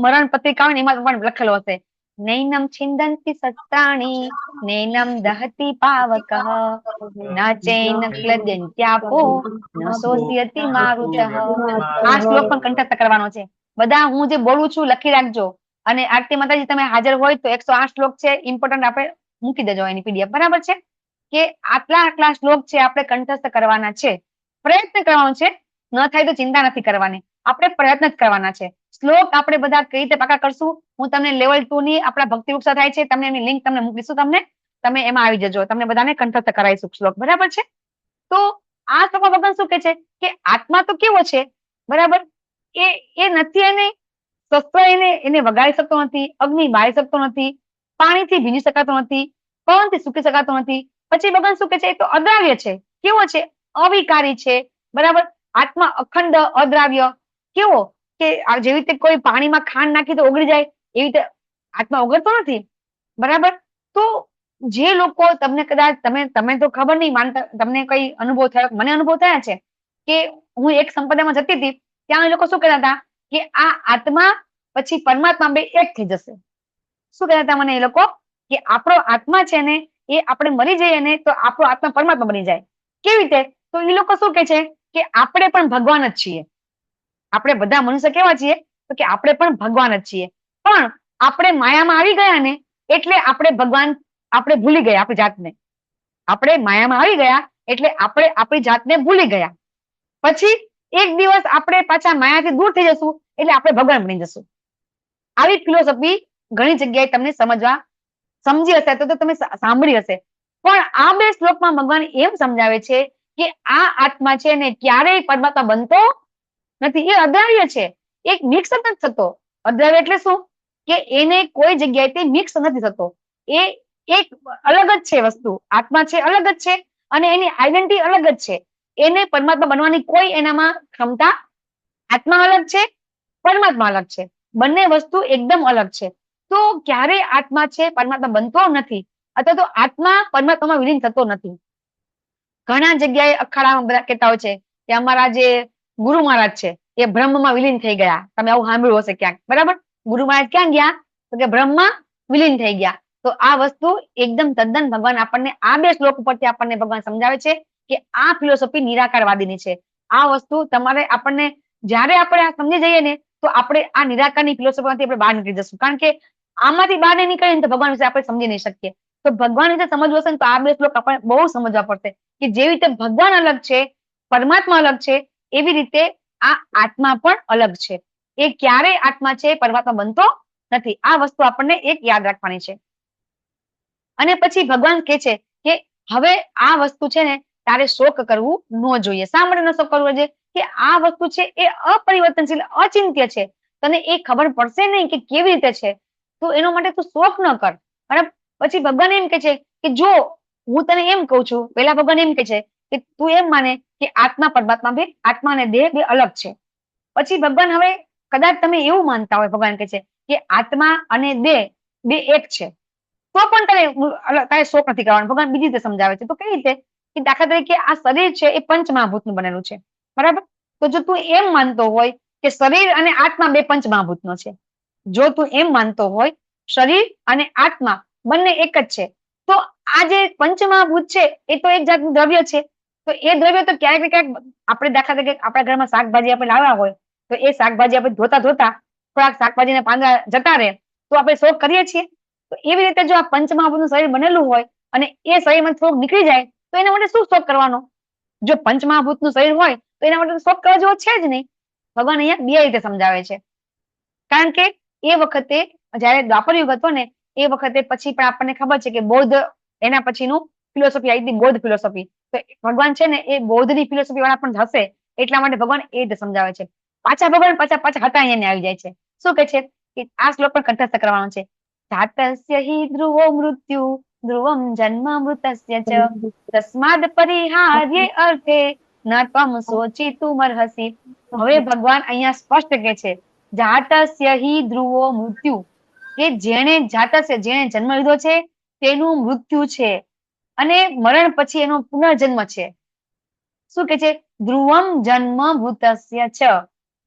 મરણ પત્રિકા હોય ને એમાં પણ લખેલો હશે, નૈનમ છિંદંતિ શસ્ત્રાણી નૈનમ દહતિ પાવકઃ ન ચૈન ક્લેદન્ત્યાપો ન શોષયતિ મારુતઃ. આ શ્લોક પણ કંઠસ્થ કરવાનો છે. બધા હું જે બોલું છું લખી રાખજો. અને આરતી માતાજી તમે હાજર હોય તો 108 શ્લોક છે, ઇમ્પોર્ટન્ટ આપણે મૂકી દેજો એની પીડીએફ. બરાબર છે? કે આટલા શ્લોક છે આપણે કંઠસ્થ કરવાના છે. પ્રયત્ન કરવાનો છે. ન થાય તો ચિંતા નથી કરવાની. આપણે પ્રયત્ન જ કરવાના છે. શ્લોક આપણે બધા કઈ રીતે પાકા કરશું, હું તમને લેવલ 2 ની આપણા ભક્તિ વૃક્ષા થાય છે, તમને એની લિંક તમને મૂકીશું. તમે એમાં આવી જજો. તમને બધાને કંઠસ્થ કરાવીશું શ્લોક. બરાબર છે? તો આ શ્લોકમાં ભગવાન શું કે છે કે આત્મા તો કેવો છે? બરાબર? એ નથી, એને વગાડી શકતો નથી, અગ્નિ બાળી શકતો નથી, પાણીથી ભીંજી શકાતો નથી, પવનથી સૂકી શકાતો નથી. પછી ભગવાન શું કે છે? એ તો અદ્રાવ્ય છે. કેવો છે? અવિકારી છે. બરાબર? આત્મા અખંડ અદ્રાવ્ય. કેવો? કે જેવી રીતે કોઈ પાણીમાં ખાંડ નાખી તો ઓગળી જાય એવી રીતે આત્મા ઓગળતો નથી. બરાબર? તો જે લોકો તમને કદાચ તમે તો ખબર નહીં માનતા, તમને કઈ અનુભવ થયો, મને અનુભવ થયા છે કે હું એક સંપ્રદાયમાં જતી હતી, ત્યાં એ લોકો શું કહેતા હતા કે આ આત્મા પછી પરમાત્મા બે એક થઈ જશે. શું કહેતા હતા મને એ લોકો કે આપણો આત્મા છે ને એ આપણે મરી જઈએ ને તો આપણો આત્મા પરમાત્મા બની જાય. કેવી રીતે? તો એ લોકો શું કે છે કે આપણે પણ ભગવાન જ છીએ. આપણે બધા મનુષ્ય કેવા છીએ? તો કે આપણે પણ ભગવાન જ છીએ, પણ આપણે માયામાં આવી ગયા ને એટલે આપણે ભગવાન આપણે ભૂલી ગયા આપણી જાતને. આપણે માયામાં આવી ગયા એટલે આપણે આપણી જાતને ભૂલી ગયા. પછી એક દિવસ આપણે પાછા માયાથી દૂર થઈ જશું એટલે આપણે ભગવાન બની જશું. આવી ફિલોસોફી ઘણી જગ્યાએ તમને સમજી હશે તો તમે સાંભળી હશે. પણ આ બે શ્લોકમાં ભગવાન એમ સમજાવે છે કે આ આત્મા છે ને ક્યારેય પરમાત્મા બનતો નથી. એ અદ્રાવ્ય છે, એક મિક્સ જ નથી થતો. અદ્રાવ્ય એટલે શું? કે એને કોઈ જગ્યાએથી મિક્સ નથી થતો. એ એક અલગ જ છે વસ્તુ. આત્મા છે અલગ જ છે અને એની આઈડેન્ટિટી અલગ જ છે. એને પરમાત્મા બનવાની કોઈ એનામાં ક્ષમતા, આત્મા અલગ છે, પરમાત્મા અલગ છે, બંને વસ્તુ એકદમ અલગ છે. તો ક્યારેય આત્મા છે પરમાત્મા બનતો નથી, અથવા તો આત્મા પરમાત્મામાં વિલીન થતો નથી. ઘણા જગ્યાએ અખાડામાં બધા કહેતા હોય છે કે અમારા જે ગુરુ મહારાજ છે એ બ્રહ્મમાં વિલીન થઈ ગયા. તમે આવું સાંભળ્યું હશે ક્યાંક, બરાબર? ગુરુ મહારાજ ક્યાં ગયા? તો કે બ્રહ્મમાં વિલીન થઈ ગયા. તો આ વસ્તુ એકદમ તદ્દન ભગવાન આપણને આ બે શ્લોક ઉપરથી આપણને ભગવાન સમજાવે છે કે આ ફિલોસોફી નિરાકારવાદીની છે. આ વસ્તુ તમારે આપણને જયારે આપણે આ સમજી જઈએ ને તો આપણે આ નિરાકારની ફિલોસોફીમાંથી આપણે બહાર નીકળી જશું. કારણ કે આમાંથી બહાર નહીં નીકળીએ તો ભગવાન વિશે આપણે સમજી નહીં શકીએ. તો ભગવાન વિશે સમજવું હશે ને તો આ બે શ્લોક આપણે બહુ સમજવા પડશે કે જેવી રીતે ભગવાન અલગ છે, પરમાત્મા અલગ છે, એવી રીતે આ આત્મા પણ અલગ છે. એ ક્યારેય આત્મા છે પરમાત્મા બનતો નથી. આ વસ્તુ આપણને એક યાદ રાખવાની છે. અને પછી ભગવાન કહે છે કે હવે આ વસ્તુ છે ને તારે શોક કરવું ન જોઈએ. શા માટે ન શોક કરવો જોઈએ? કે આ વસ્તુ છે એ અપરિવર્તનશીલ, અચિંત્ય છે. તને એ ખબર પડશે નહીં કે કેવી રીતે છે, તો એનો માટે તું શોક ન કર. બરાબર? પછી ભગવાન એમ કે છે કે જો હું તને એમ કહું છું, પેલા ભગવાન એમ કે છે કે તું એમ માને કે આત્મા પરમાત્મા બે, આત્મા અને દેહ બે અલગ છે. પછી ભગવાન હવે કદાચ તમે એવું માનતા હોય, ભગવાન કે છે કે આત્મા અને દેહ બે એક છે, તો પણ તારે શોક નથી કરવાનો. ભગવાન બીજી રીતે સમજાવે છે. તો કઈ રીતે? કે દાખલા તરીકે આ શરીર છે એ પંચમહાભૂતનું બનેલું છે, બરાબર? તો જો તું એમ માનતો હોય કે શરીર અને આત્મા બે પંચમહાભૂતનો છે, જો તું એમ માનતો હોય શરીર અને આત્મા બંને એક જ છે, તો આ જે પંચમહાભૂત છે એ તો એક જાતનું દ્રવ્ય છે. તો એ દ્રવ્ય તો ક્યાંક ને ક્યાંક આપણે દાખલા તરીકે આપણા ઘરમાં શાકભાજી આપણે લાવ્યા હોય તો એ શાકભાજી આપણે ધોતા થોડાક શાકભાજીના પાંદડા જતા રહે તો આપણે શોક કરીએ છીએ. તો એવી રીતે જો આ પંચમહાભૂતનું શરીર બનેલું હોય અને એ શરીરમાં શોક નીકળી જાય તો એના માટે શું શોક કરવાનો? જો પંચમહાભૂતનું શરીર હોય તો એના માટે શોક કરવા જેવો છે જ નહીં. ભગવાન અહીંયા બે રીતે સમજાવે છે. કારણ કે એ વખતે જયારે દ્વાપર યુગ હતો ને એ વખતે પછી પણ આપણને ખબર છે કે બૌદ્ધ, એના પછીનું ફિલોસોફી આવી હતી, બૌદ્ધ ફિલોસોફી. તો ભગવાન છે ને એ બૌદ્ધની ફિલોસોફી વાળા પણ હશે, એટલા માટે ભગવાન એ રીતે સમજાવે છે. પાછા ભગવાન પાછા હતા અહીંયા આવી જાય છે. શું કે છે કે આ શ્લોક પણ કંઠસ્થ કરવાનો છે. જાતસ્ય હિ ધ્રુવો મૃત્યુ ધ્રુવમ જન્મ મૃતસ્ય ચ તસ્માદ પરિહાર્ય અર્થે ન ત્વમ શોચિતુમ અર્હસી. હવે ભગવાન અહીંયા સ્પષ્ટ કે છે જાતસ્ય હિ ધ્રુવો મૃત્યુ, કે જેણે જાતસ્ય, જેણે જન્મ લીધો છે તેનું મૃત્યુ છે અને મરણ પછી એનો પુનર્જન્મ છે. શું કે છે? ધ્રુવમ જન્મ મૃતસ્ય ચ,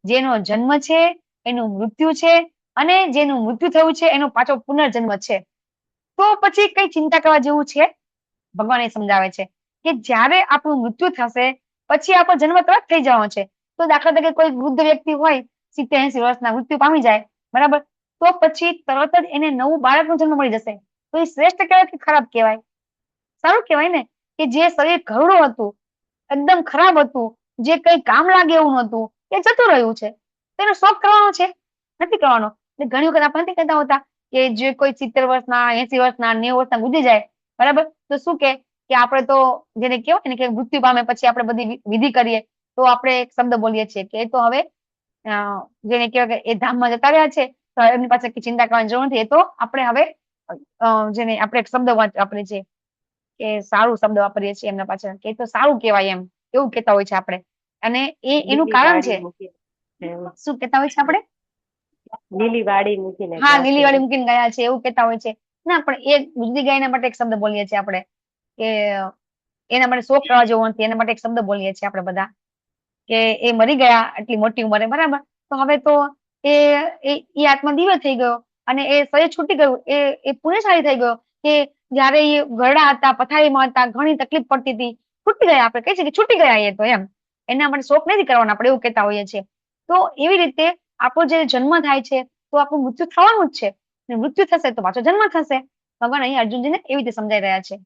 જેનો જન્મ છે એનું મૃત્યુ છે અને જેનું મૃત્યુ થયું છે એનો પાછો પુનર્જન્મ છે. તો પછી કઈ ચિંતા કરવા જેવું છે? ભગવાન એ સમજાવે છે કે જ્યારે આપણું મૃત્યુ થશે પછી આપણો જન્મ તરત થઈ જવાનો છે. તો દાખલા તરીકે કોઈ વૃદ્ધ વ્યક્તિ હોય 70-80 વર્ષના, મૃત્યુ પામી જાય, બરાબર? તો પછી તરત જ એને નવું બાળકનો જન્મ મળી જશે. તો એ શ્રેષ્ઠ કહેવાય કે ખરાબ કહેવાય? સારું કહેવાય ને, કે જે શરીર ઘરડું હતું, એકદમ ખરાબ હતું, જે કઈ કામ લાગે એવું નહોતું, એ જતું રહ્યું છે, તેનો શોક કરવાનો છે? નથી કરવાનો. ઘણી વખત આપણે નથી કહેતા હોતા કે જે કોઈ 70 વર્ષના, 80 વર્ષના, 90 વર્ષના ગુજરી જાય, બરાબર? તો શું કે આપણે તો જેને કહેવાય ને કે મૃત્યુ પામે પછી આપણે બધી વિધિ કરીએ તો આપણે એક શબ્દ બોલીએ છીએ કે એ તો હવે જેને કહેવાય કે એ ધામમાં જતા રહ્યા છે, તો એમની પાસે ચિંતા કરવાની જરૂર નથી. એ તો આપણે હવે જેને આપણે એક શબ્દ વાપરીએ છીએ કે સારું શબ્દ વાપરીએ છીએ એમના પાછળ, કે તો સારું કહેવાય, એમ એવું કહેતા હોય છે આપણે. અને એનું કારણ છે શું કહેતા હોય છે આપણે? લીલી વાડી મૂકીને, હા, લીલી વાડી મૂકીને ગયા છે એવું કહેતા હોય છે. ના, પણ એ ગુજરી ગયા એના માટે એક શબ્દ બોલીએ છીએ આપણે કે એના માટે શોક કરવા જેવો નથી, એના માટે એક શબ્દ બોલીએ છીએ આપણે બધા કે એ મરી ગયા આટલી મોટી ઉંમરે, બરાબર. તો હવે તો એ આત્મા દિવ્ય થઈ ગયો અને એ શરીર છૂટી ગયું, એ પુણ્યશાળી થઈ ગયો કે જયારે એ ગરડા હતા, પથારીમાં હતા, ઘણી તકલીફ પડતી હતી, છૂટી ગયા. આપણે કહી છીએ કે છૂટી ગયા એ તો, એમ એના માટે શોક નથી કરવાનો, આપણે એવું કહેતા હોઈએ છીએ. તો એવી રીતે આપણો જે જન્મ થાય છે તો આપણું મૃત્યુ થવાનું જ છે, અને મૃત્યુ થશે તો પાછો જન્મ થશે. ભગવાન અહીં અર્જુનજીને એવી રીતે સમજાઈ રહ્યા છે.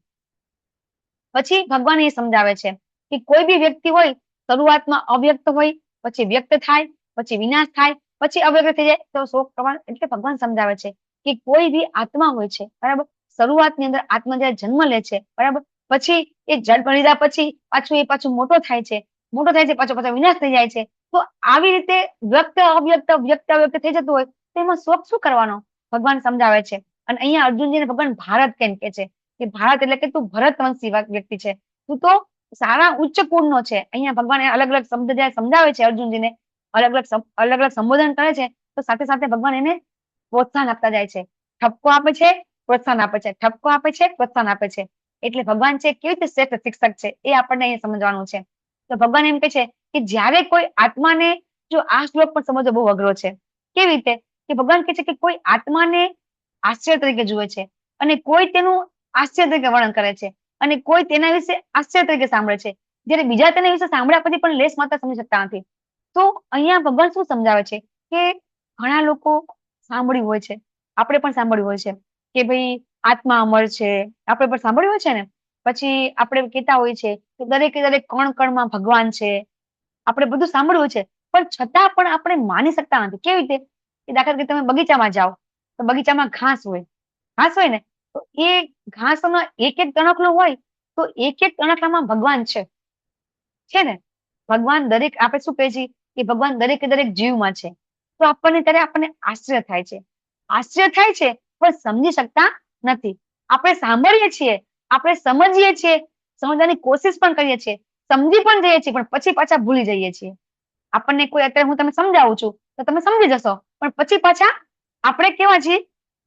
પછી ભગવાન એ સમજાવે છે કે કોઈ બી વ્યક્તિ હોય, શરૂઆતમાં અવ્યક્ત હોય, પછી વ્યક્ત થાય, પછી વિનાશ થાય, પછી અવ્યક્ત થઈ જાય તો શોક કરવાનો. એટલે ભગવાન સમજાવે છે કે કોઈ બી આત્મા હોય છે, બરાબર, શરૂઆતની અંદર આત્મા જયારે જન્મ લે છે, બરાબર, પછી એ જન્મ લીધા પછી પાછું મોટો થાય છે, પાછો વિનાશ થઈ જાય છે. તો આવી રીતે વ્યક્ત અવ્યક્ત થઈ જતું હોય તો એમાં શોક શું કરવાનો, ભગવાન સમજાવે છે. અને અહીંયા અર્જુનજીને ભગવાન ભારત કેમ કે છે કે ભારત એટલે કે તું ભરતવંશી વ્યક્તિ છે, તું તો સારા ઉચ્ચ કુળનો છે. અહીંયા ભગવાન અલગ અલગ શબ્દ જયારે સમજાવે છે અર્જુનજીને, અલગ અલગ સંબોધન કરે છે, તો સાથે સાથે ભગવાન એને પ્રોત્સાહન આપતા જાય છે. ઠપકો આપે છે, પ્રોત્સાહન આપે છે, ઠપકો આપે છે, પ્રોત્સાહન આપે છે. એટલે ભગવાન છે કેવી રીતે શ્રેષ્ઠ શિક્ષક છે એ આપણને અહીંયા સમજવાનું છે. તો ભગવાન એમ કે છે કે જયારે કોઈ આત્માને, જો આ શ્લોક પણ સમજવો બહુ અઘરો છે. કેવી રીતે કે ભગવાન કહે છે કે કોઈ આત્માને આશ્ચર્ય તરીકે જુએ છે, અને કોઈ તેનું આશ્ચર્ય તરીકે વર્ણન કરે છે, અને કોઈ તેના વિશે આશ્ચર્ય તરીકે સાંભળે છે, જ્યારે બીજા તેના વિશે સાંભળ્યા પછી પણ લેશ માત્ર સમજી શકતા નથી. તો અહીંયા ભગવાન શું સમજાવે છે કે ઘણા લોકો સાંભળ્યું હોય છે, આપણે પણ સાંભળ્યું હોય છે કે ભાઈ આત્મા અમર છે, આપણે પણ સાંભળ્યું હોય છે ને. પછી આપણે કહેતા હોય છે કે દરેક કણ કણમાં ભગવાન છે, આપણે બધું સાંભળ્યું છે, પણ છતાં પણ આપણે માની શકતા નથી. કેવી રીતે કે દાખલા તરીકે તમે બગીચામાં જાઓ તો બગીચામાં ઘાસ હોય ને, તો એ ઘાસનો એક તણખલો હોય તો એક તણખલામાં ભગવાન છે ને. ભગવાન દરેક, આપણે શું કહે છે કે ભગવાન દરેક જીવમાં છે. તો આપણને આશ્ચર્ય થાય છે, પણ સમજી શકતા નથી. આપણે સાંભળીએ છીએ, આપણે સમજીએ છીએ, સમજવાની કોશિશ પણ કરીએ છીએ, સમજી પણ જઈએ છીએ, પણ પછી પાછા ભૂલી જઈએ છીએ. આપણને કોઈ, અત્યારે હું તમને સમજાવું છું તો તમે સમજી જશો, પણ પછી પાછા આપણે કેવા છીએ,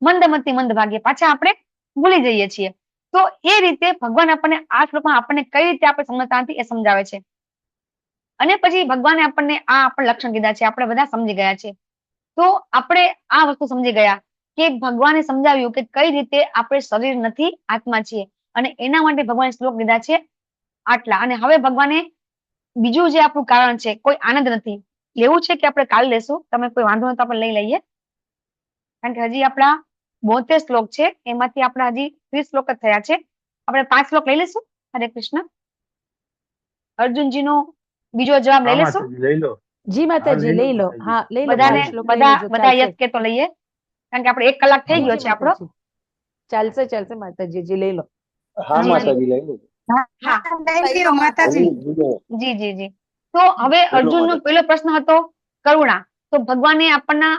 મંદ ભાગીએ, પાછા આપણે ભૂલી જઈએ છીએ. તો એ રીતે ભગવાન આપણને આ શ્લોકમાં આપણને કઈ રીતે આપણે સમજતા નથી એ સમજાવે છે. અને પછી ભગવાને આપણને આ આપણે લક્ષણ કીધા છે, આપણે બધા સમજી ગયા છે. તો આપણે આ વસ્તુ સમજી ગયા કે ભગવાને સમજાવ્યું કે કઈ રીતે આપણે શરીર નથી, આત્મા છીએ, અને એના માટે ભગવાને શ્લોક લીધા છે આટલા. અને હવે ભગવાને બીજું જે આપણું કારણ છે, કોઈ આનંદ નથી લેવું છે કે આપણે કાલ લેશું, તમે કોઈ વાંધો નથી, આપણે લઈ લઈએ, કારણ કે હજી આપણા 72 શ્લોક છે, એમાંથી આપણા હજી 30 શ્લોક જ થયા છે. આપણે 5 શ્લોક લઈ લઈશું. હરે કૃષ્ણ. અર્જુનજીનો બીજો જવાબ લઈ લેશું. લઈ લો. જી માતાજી, લઈ લો. હા, લઈ લો. બધાને 5 શ્લોક લઈ લેજો, બધા ચાલશે. યસ કે તો લઈએ, કારણ કે આપણે 1 કલાક થઈ જી, ગયો જી છે આપણો. માતાજી. ચાલશે માતાજી, જી લઈ લો. હા જી, માતાજી લઈ લો. હા, થેન્ક યુ માતાજી. જી. તો હવે અર્જુનનો પહેલો પ્રશ્ન હતો કરુણા. તો ભગવાને આપણના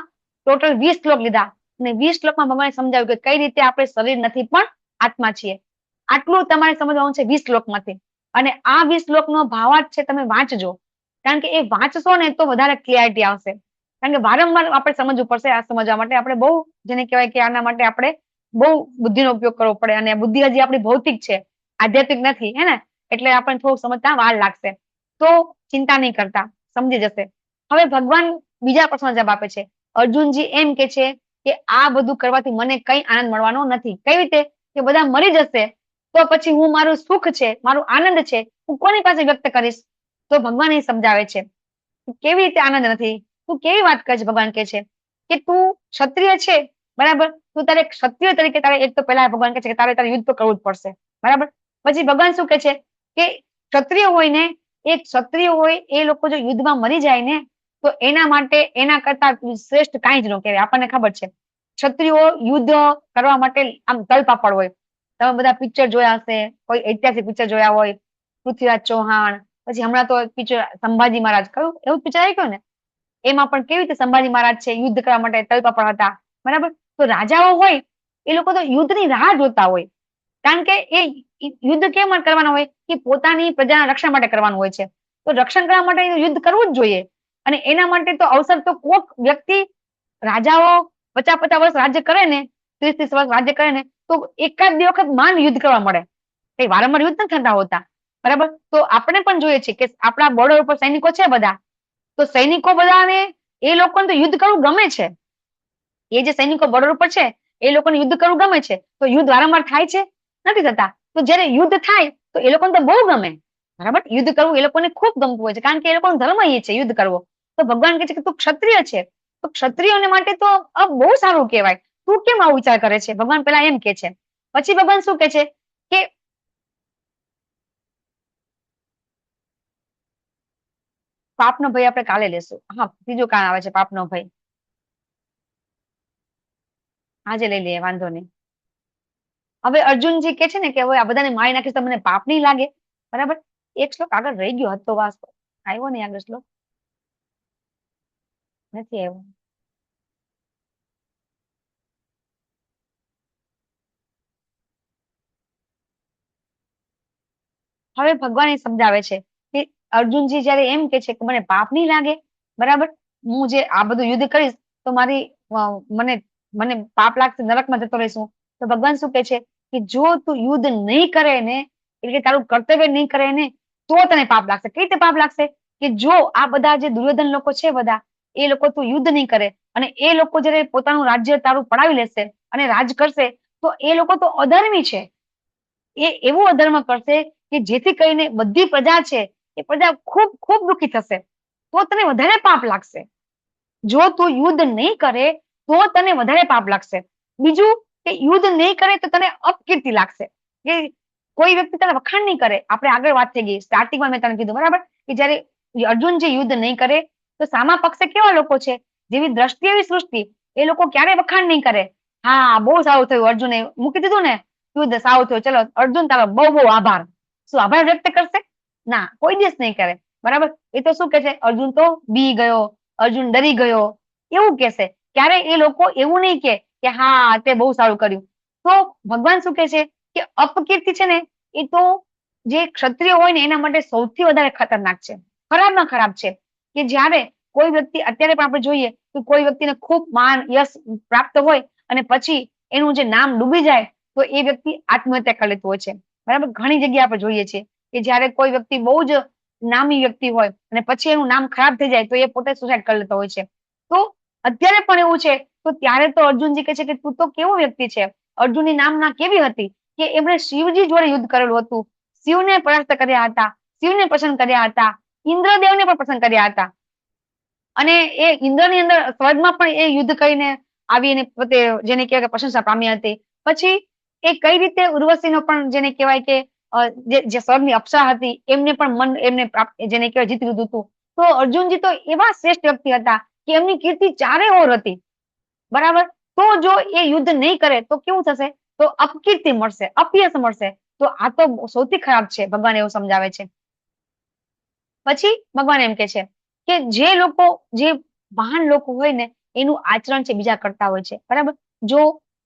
ટોટલ 20 શ્લોક લીધા, અને 20 શ્લોકમાં ભગવાને સમજાવ્યું કે કઈ રીતે આપણે શરીર નથી પણ આત્મા છીએ. આટલું તમારે સમજવાનું છે 20 શ્લોકમાંથી. અને આ 20 શ્લોકનો ભાવાર્થ છે, તમે વાંચજો, કારણ કે એ વાંચશો ને તો વધારે ક્લિયરિટી આવશે. કારણ કે વારંવાર આપણે સમજવું પડશે. આ સમજવા માટે આપણે બહુ, જેને કહેવાય કે આના માટે આપણે બહુ બુદ્ધિનો ઉપયોગ કરવો પડે, અને બુદ્ધિ હજી આપણી ભૌતિક છે, આધ્યાત્મિક નથી, હે ને. એટલે આપણને થોડુંક સમજતા વાર લાગશે. તો ચિંતા નહીં કરતા, સમજી જશે. હવે ભગવાન બીજા પ્રશ્નનો જવાબ આપે છે. અર્જુનજી એમ કે છે કે આ બધું કરવાથી મને કઈ આનંદ મળવાનો નથી. કઈ રીતે કે બધા મરી જશે તો પછી હું, મારું સુખ છે, મારું આનંદ છે, હું કોની પાસે વ્યક્ત કરીશ? તો ભગવાન એ સમજાવે છે કેવી રીતે આનંદ નથી, તું કેવી વાત કરે છે. ભગવાન કહે છે કે તું ક્ષત્રિય છે, બરાબર, તું તારે ક્ષત્રિય તરીકે તારે, એક તો પહેલા ભગવાન કહે છે કે તારે યુદ્ધ તો કરવું જ પડશે, બરાબર. પછી ભગવાન શું કહે છે કે ક્ષત્રિય હોય ને, એ ક્ષત્રિય હોય એ લોકો જો યુદ્ધમાં મરી જાય ને, તો એના માટે એના કરતા શ્રેષ્ઠ કાંઈ જ ન કહેવાય. આપણને ખબર છે ક્ષત્રિયો યુદ્ધ કરવા માટે આમ તલપાપડ હોય. તમે બધા પિક્ચર જોયા હશે, કોઈ ઐતિહાસિક પિક્ચર જોયા હોય, પૃથ્વીરાજ ચૌહાણ, પછી હમણાં તો પિક્ચર સંભાજી મહારાજ, કયું એવું પિક્ચર આવી ગયું ને, એમાં પણ કેવી રીતે સંભાજી મહારાજ છે યુદ્ધ કરવા માટે તલપાપડ હતા, બરાબર. તો રાજાઓ હોય એ લોકો તો યુદ્ધની રાહ જોતા હોય, કારણ કે એ યુદ્ધ કેમ માટે કરવાના હોય કે પોતાની પ્રજાના રક્ષણ માટે કરવાનું હોય છે. તો રક્ષણ કરવા માટે યુદ્ધ કરવું જ જોઈએ, અને એના માટે તો અવસર તો કોક વ્યક્તિ, રાજાઓ 50-50 વર્ષ રાજ્ય કરે ને, 30-30 વર્ષ રાજ્ય કરે ને, તો એકાદ બે વખત માન યુદ્ધ કરવા મળે. કઈ વારંવાર યુદ્ધ નથી થતા હોતા, બરાબર. તો આપણે પણ જોઈએ છે કે આપણા બોર્ડર ઉપર સૈનિકો છે બધા, તો સૈનિકો બધાને એ લોકોને તો યુદ્ધ કરવું ગમે છે. એ જે સૈનિકો બોર્ડર ઉપર છે એ લોકોને યુદ્ધ કરવું ગમે છે. તો યુદ્ધ વારંવાર થાય છે? નથી થતા. તો જયારે યુદ્ધ થાય તો એ લોકોને તો બહુ ગમે. બરાબર. યુદ્ધ કરવું એ લોકોને ખૂબ ગમતું હોય છે, કારણ કે એ લોકોનો ધર્મ એ છે યુદ્ધ કરવો. તો ભગવાન કહે છે કે તું ક્ષત્રિય છે, તો ક્ષત્રિયોને માટે તો આ બહુ સારું કહેવાય. તું કેમ આવું વિચાર કરે છે? ભગવાન પેલા એમ કે છે. પછી ભગવાન શું કે છે કે પાપનો ભય આપણે કાલે લેશું. હા, ત્રીજું કારણ આવે છે પાપનો ભય. આજે લઈ લઈએ, વાંધો નહીં. હવે અર્જુનજી કે છે ને કે હવે આ બધાને મારી નાખીશ તો મને પાપ નહીં લાગે. બરાબર. એક શ્લોક આગળ રહી ગયો હતો, વાસ આવ્યો નહીં આગળ શ્લોક, નથી આવ્યો. હવે ભગવાન એ સમજાવે છે કે અર્જુનજી જયારે એમ કે છે કે મને પાપ નહીં લાગે, બરાબર, હું જે આ બધું યુદ્ધ કરીશ તો મારી મને મને પાપ લાગશે, નરકમાં જતો રહીશું. તો ભગવાન શું કે છે કે જો તું યુદ્ધ નહીં કરે ને, એટલે કે તારું કર્તવ્ય નહીં કરે ને, તો તને પાપ લાગશે. કઈ રીતે પાપ લાગશે? કે જો આ બધા જે દુર્યોધન લોકો છે બધા, એ લોકો તું યુદ્ધ નહીં કરે અને એ લોકો જયારે પોતાનું રાજ્ય તારું પડાવી લેશે અને રાજ કરશે, તો એ લોકો તો અધર્મી છે. એ એવું અધર્મ કરશે કે જેથી કરીને બધી પ્રજા છે એ પ્રજા ખૂબ ખૂબ દુઃખી થશે. તો તને વધારે પાપ લાગશે. જો તું યુદ્ધ નહીં કરે તો તને વધારે પાપ લાગશે. બીજું કે યુદ્ધ નહીં કરે તો તને અપકીર્તિ લાગશે, કે કોઈ વ્યક્તિ તને વખાણ નહીં કરે. આપણે આગળ વાત થઈ ગઈ, સ્ટાર્ટિંગમાં મેં તને કીધું, બરાબર, કે જયારે અર્જુન જે યુદ્ધ નહીં કરે તો સામા પક્ષે કેવા લોકો છે, જેવી દ્રષ્ટિ એવી સૃષ્ટિ, એ લોકો ક્યારે વખાણ નહીં કરે. હા, બહુ સારું થયું, અર્જુને મૂકી દીધું ને યુદ્ધ, સારું થયું, ચલો અર્જુન તારો બહુ બહુ આભાર. શું આભાર વ્યક્ત કરશે? ના, કોઈ દિવસ નહીં કરે. બરાબર. એ તો શું કે છે, અર્જુન તો બી ગયો, અર્જુન ડરી ગયો, એવું કેશે. ક્યારે એ લોકો એવું નહીં કે હા તે બહુ સારું કર્યું. તો ભગવાન શું કે છે કે અપકીર્તિ છે ને, એ તો જે ક્ષત્રિય હોય ને એના માટે સૌથી વધારે ખતરનાક છે, ખરાબમાં ખરાબ છે. કે જ્યારે કોઈ વ્યક્તિ, અત્યારે પણ આપણે જોઈએ કે કોઈ વ્યક્તિને ખૂબ માન યશ પ્રાપ્ત હોય અને પછી એનું જે નામ ડૂબી જાય તો એ વ્યક્તિ આત્મહત્યા કરી લેતું હોય છે. બરાબર. ઘણી જગ્યાએ આપણે જોઈએ છીએ કે જયારે કોઈ વ્યક્તિ બહુ જ નામી વ્યક્તિ હોય અને પછી એનું નામ ખરાબ થઈ જાય તો એ પોતે સુસાઇડ કરી લેતો હોય છે. તો અત્યારે પણ એવું છે. તો ત્યારે તો અર્જુનજી કહે છે કે તું તો કેવો વ્યક્તિ છે. અર્જુનની નામના કેવી હતી કે એમણે શિવજી જોડે યુદ્ધ કરેલું હતું, શિવને પરાસ્ત કર્યા હતા, શિવને પસંદ કર્યા હતા, ઇન્દ્રદેવને પણ પસંદ કર્યા હતા. અને એ ઇન્દ્રની અંદર સ્વર્ગમાં પણ એ યુદ્ધ કરીને આવીને પોતે જેને કહેવાય કે પ્રશંસા પામી હતી. પછી એ કઈ રીતે ઉર્વશીનો પણ જેને કહેવાય કે જે સ્વર્ગની અપ્સરા હતી એમને પણ મન એમને જેને કહેવાય જીતી લીધું હતું. તો અર્જુનજી તો એવા શ્રેષ્ઠ વ્યક્તિ હતા કે એમની કીર્તિ ચારે ઓર હતી. બરાબર. તો જો એ યુદ્ધ નહીં કરે તો કેવું થશે? તો અપકીર્તિ મળશે, અપયશ મળશે. તો આ તો સૌથી ખરાબ છે. ભગવાન એવું સમજાવે છે. પછી ભગવાન એમ કે છે કે જે લોકો, જે મહાન લોકો હોય ને એનું આચરણ છે બીજા કરતા હોય છે. બરાબર. જો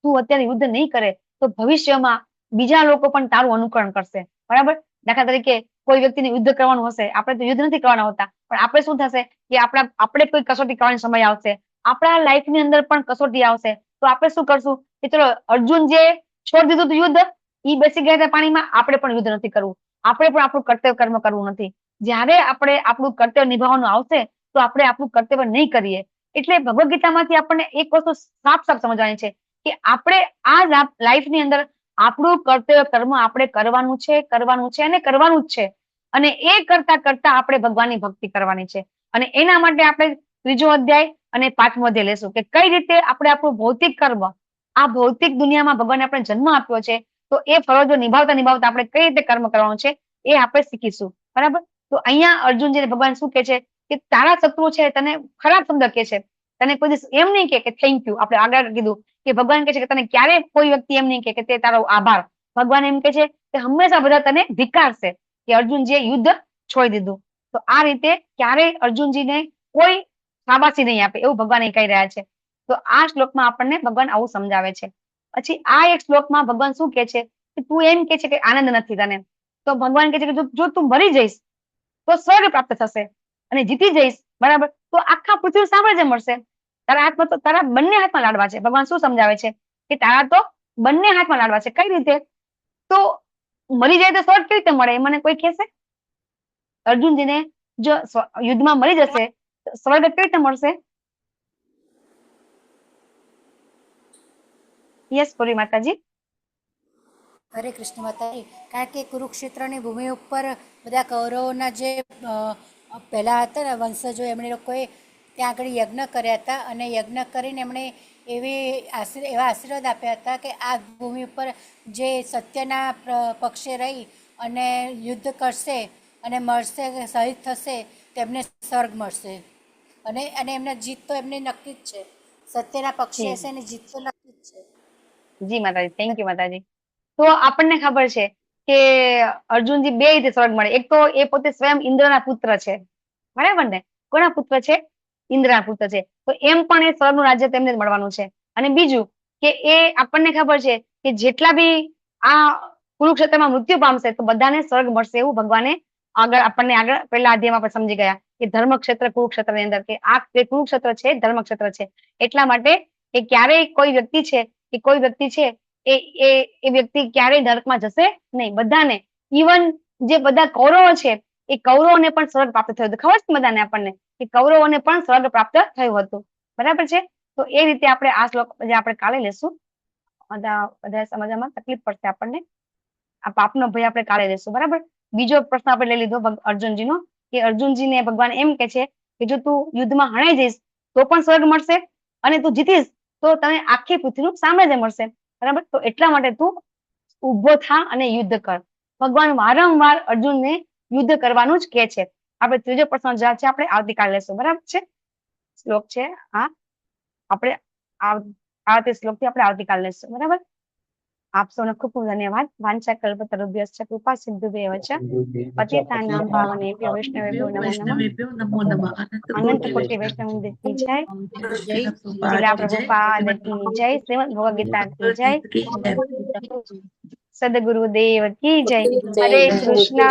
તું અત્યારે યુદ્ધ નહીં કરે તો ભવિષ્યમાં બીજા લોકો પણ તારું અનુકરણ કરશે. બરાબર. દાખલા તરીકે કોઈ વ્યક્તિને યુદ્ધ કરવાનું હશે, આપણે તો યુદ્ધ નથી કરવાના હોતા, પણ આપણે શું થશે કે આપણે કોઈ કસોટી કરવાનો સમય આવશે, આપણા લાઈફની અંદર પણ કસોટી આવશે, તો આપણે શું કરશું કે ચલો અર્જુન જે છોડી દીધું હતું યુદ્ધ, ઈ બેસી ગયા હતા પાણીમાં, આપણે પણ યુદ્ધ નથી કરવું, આપણે પણ આપણું કર્તવ્ય કર્મ કરવું નથી. જ્યારે આપણે આપણું કર્તવ્ય નિભાવવાનું આવશે તો આપણે આપણું કર્તવ્ય નહીં કરીએ. એટલે ભગવદ ગીતામાંથી આપણને એક વસ્તુ સાફ સાફ સમજવાની છે કે આપણે આ લાઈફની અંદર આપણું કર્તવ્ય કર્મ આપણે કરવાનું છે, કરવાનું છે અને કરવાનું જ છે. અને એ કરતા કરતા આપણે ભગવાનની ભક્તિ કરવાની છે. અને એના માટે આપણે ત્રીજો અધ્યાય અને 5મો અધ્યાય લેશું કે કઈ રીતે આપણે આપણું ભૌતિક કર્મ, આ ભૌતિક દુનિયામાં ભગવાને આપણે જન્મ આપ્યો છે, તો એ ફરજો નિભાવતા નિભાવતા આપણે કઈ રીતે કર્મ કરવાનું છે એ આપણે શીખીશું. બરાબર. તો અહીંયા અર્જુનજીને ભગવાન શું કે છે કે તારા શત્રુ છે તને ખરાબ શબ્દ કે છે, તને કોઈ દિવસ એમ નહીં કે થેન્ક યુ. આપણે આગળ કીધું કે ભગવાન કહે છે કે તને ક્યારે કોઈ વ્યક્તિ એમ નહીં કે તે તારો આભાર. ભગવાન એમ કે છે કે હંમેશા બધા તને ધિક્કારશે કે અર્જુનજીએ યુદ્ધ છોડી દીધું. તો આ રીતે ક્યારેય અર્જુનજીને કોઈ શાબાશી નહીં આપે એવું ભગવાન એ કહી રહ્યા છે. તો આ શ્લોકમાં આપણને ભગવાન આવું સમજાવે છે. પછી આ એક શ્લોકમાં ભગવાન શું કે છે કે તું એમ કે છે કે આનંદ નથી તને, તો ભગવાન કહે છે કે જો તું મરી જઈશ તો સ્વર્ગ પ્રાપ્ત થશે અને જીતી જઈશ, બરાબર, તો આખા પૃથ્વી સામ્રાજ્ય મળશે. તારા હાથમાં તો તારા બંને હાથમાં લાડવા છે. ભગવાન શું સમજાવે છે કે તારા તો બંને હાથમાં લાડવા છે. કઈ રીતે? તો મરી જાય તો સ્વર્ગ કેવી રીતે મળે એ મને કોઈ કહેશે? અર્જુનજીને જો યુદ્ધમાં મરી જશે તો સ્વર્ગ કેવી રીતે મળશે? યસ પૂરી માતાજી. હરે કૃષ્ણ માતાજી. કારણ કે કુરુક્ષેત્રની ભૂમિ ઉપર બધા કૌરવોના જે પહેલા હતા ને વંશજો, એમણે લોકોએ ત્યાં આગળ યજ્ઞ કર્યા હતા અને યજ્ઞ કરીને એમણે એવા આશીર્વાદ આપ્યા હતા કે આ ભૂમિ ઉપર જે સત્યના પક્ષે રહી અને યુદ્ધ કરશે અને મરશે, શહીદ થશે, તેમને સ્વર્ગ મળશે. અને એમને જીત તો એમને નક્કી જ છે. સત્યના પક્ષે હશે અને જીત તો નક્કી જ છે. જી માતાજી, થેન્ક યુ માતાજી. તો આપણને ખબર છે કે અર્જુનજી બે રીતે સ્વર્ગ મળે. એક તો એ પોતે સ્વયં ઇન્દ્રના પુત્ર છે, બરાબર ને? કોના પુત્ર છે? ઇન્દ્રના પુત્ર છે. તો એમ પણ એ સ્વર્ગનું રાજ્ય તેમને જ મળવાનું છે. અને બીજું કે એ આપણને ખબર છે કે જેટલા બી આ કુરુક્ષેત્રમાં મૃત્યુ પામશે તો બધાને સ્વર્ગ મળશે, એવું ભગવાને આગળ પહેલા અધ્યાયમાં પણ સમજી ગયા કે ધર્મક્ષેત્ર કુરુક્ષેત્રની અંદર કે આ જે કુરુક્ષેત્ર છે ધર્મક્ષેત્ર છે. એટલા માટે કે ક્યારેય કોઈ વ્યક્તિ છે એ વ્યક્તિ ક્યારેય નરકમાં જશે નહીં. બધાને, ઇવન જે બધા કૌરવો છે એ કૌરવોને પણ સ્વર્ગ પ્રાપ્ત થયું હતું. ખબર છે બધાને આપણને કે કૌરવોને પણ સ્વર્ગ પ્રાપ્ત થયું હતું, બરાબર છે? તો એ રીતે આપણે આ શ્લોક જે આપણે કાલે લેશું, બધા સમજવામાં તકલીફ પડશે આપણને. આ પાપનો ભય આપણે કાલે લેશું, બરાબર? બીજો પ્રશ્ન આપણે લઈ લીધો અર્જુનજીનો કે અર્જુનજીને ભગવાન એમ કે છે કે જો તું યુદ્ધમાં હણાઈ જઈશ તો પણ સ્વર્ગ મળશે અને તું જીતીશ તો તને આખી પૃથ્વીનું સામ્રાજ્ય મળશે, બરાબર? તો એટલા માટે તું ઉભો થા અને યુદ્ધ કર. ભગવાન વારંવાર અર્જુનને યુદ્ધ કરવાનું જ કે છે. આપણે ત્રીજો પ્રશ્ન જે છે આપણે આવતીકાલે લેશું, બરાબર છે? શ્લોક છે હા, આપણે આ શ્લોકથી આપણે આવતીકાલે લેશું, બરાબર? આપ સૌને ખૂબ ખૂબ ધન્યવાદ. વાંચા કલ્પતરુભ્યશ્ચ કૃપા સિંધુભ્યેવ ચ પતિતાનાં પાવનેભ્યો વૈષ્ણવેભ્યો નમો નમઃ. અનંત કોટિ વૈષ્ણવ કી જય. શીલા પ્રભુપાદ કી જય. શ્રીમદ ભગવદ ગીતા કી જય. સદગુરુદેવ કી જય. હરે કૃષ્ણ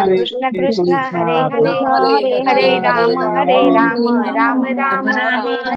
કૃષ્ણ કૃષ્ણ હરે હરે, હરે રામ રામ રામ.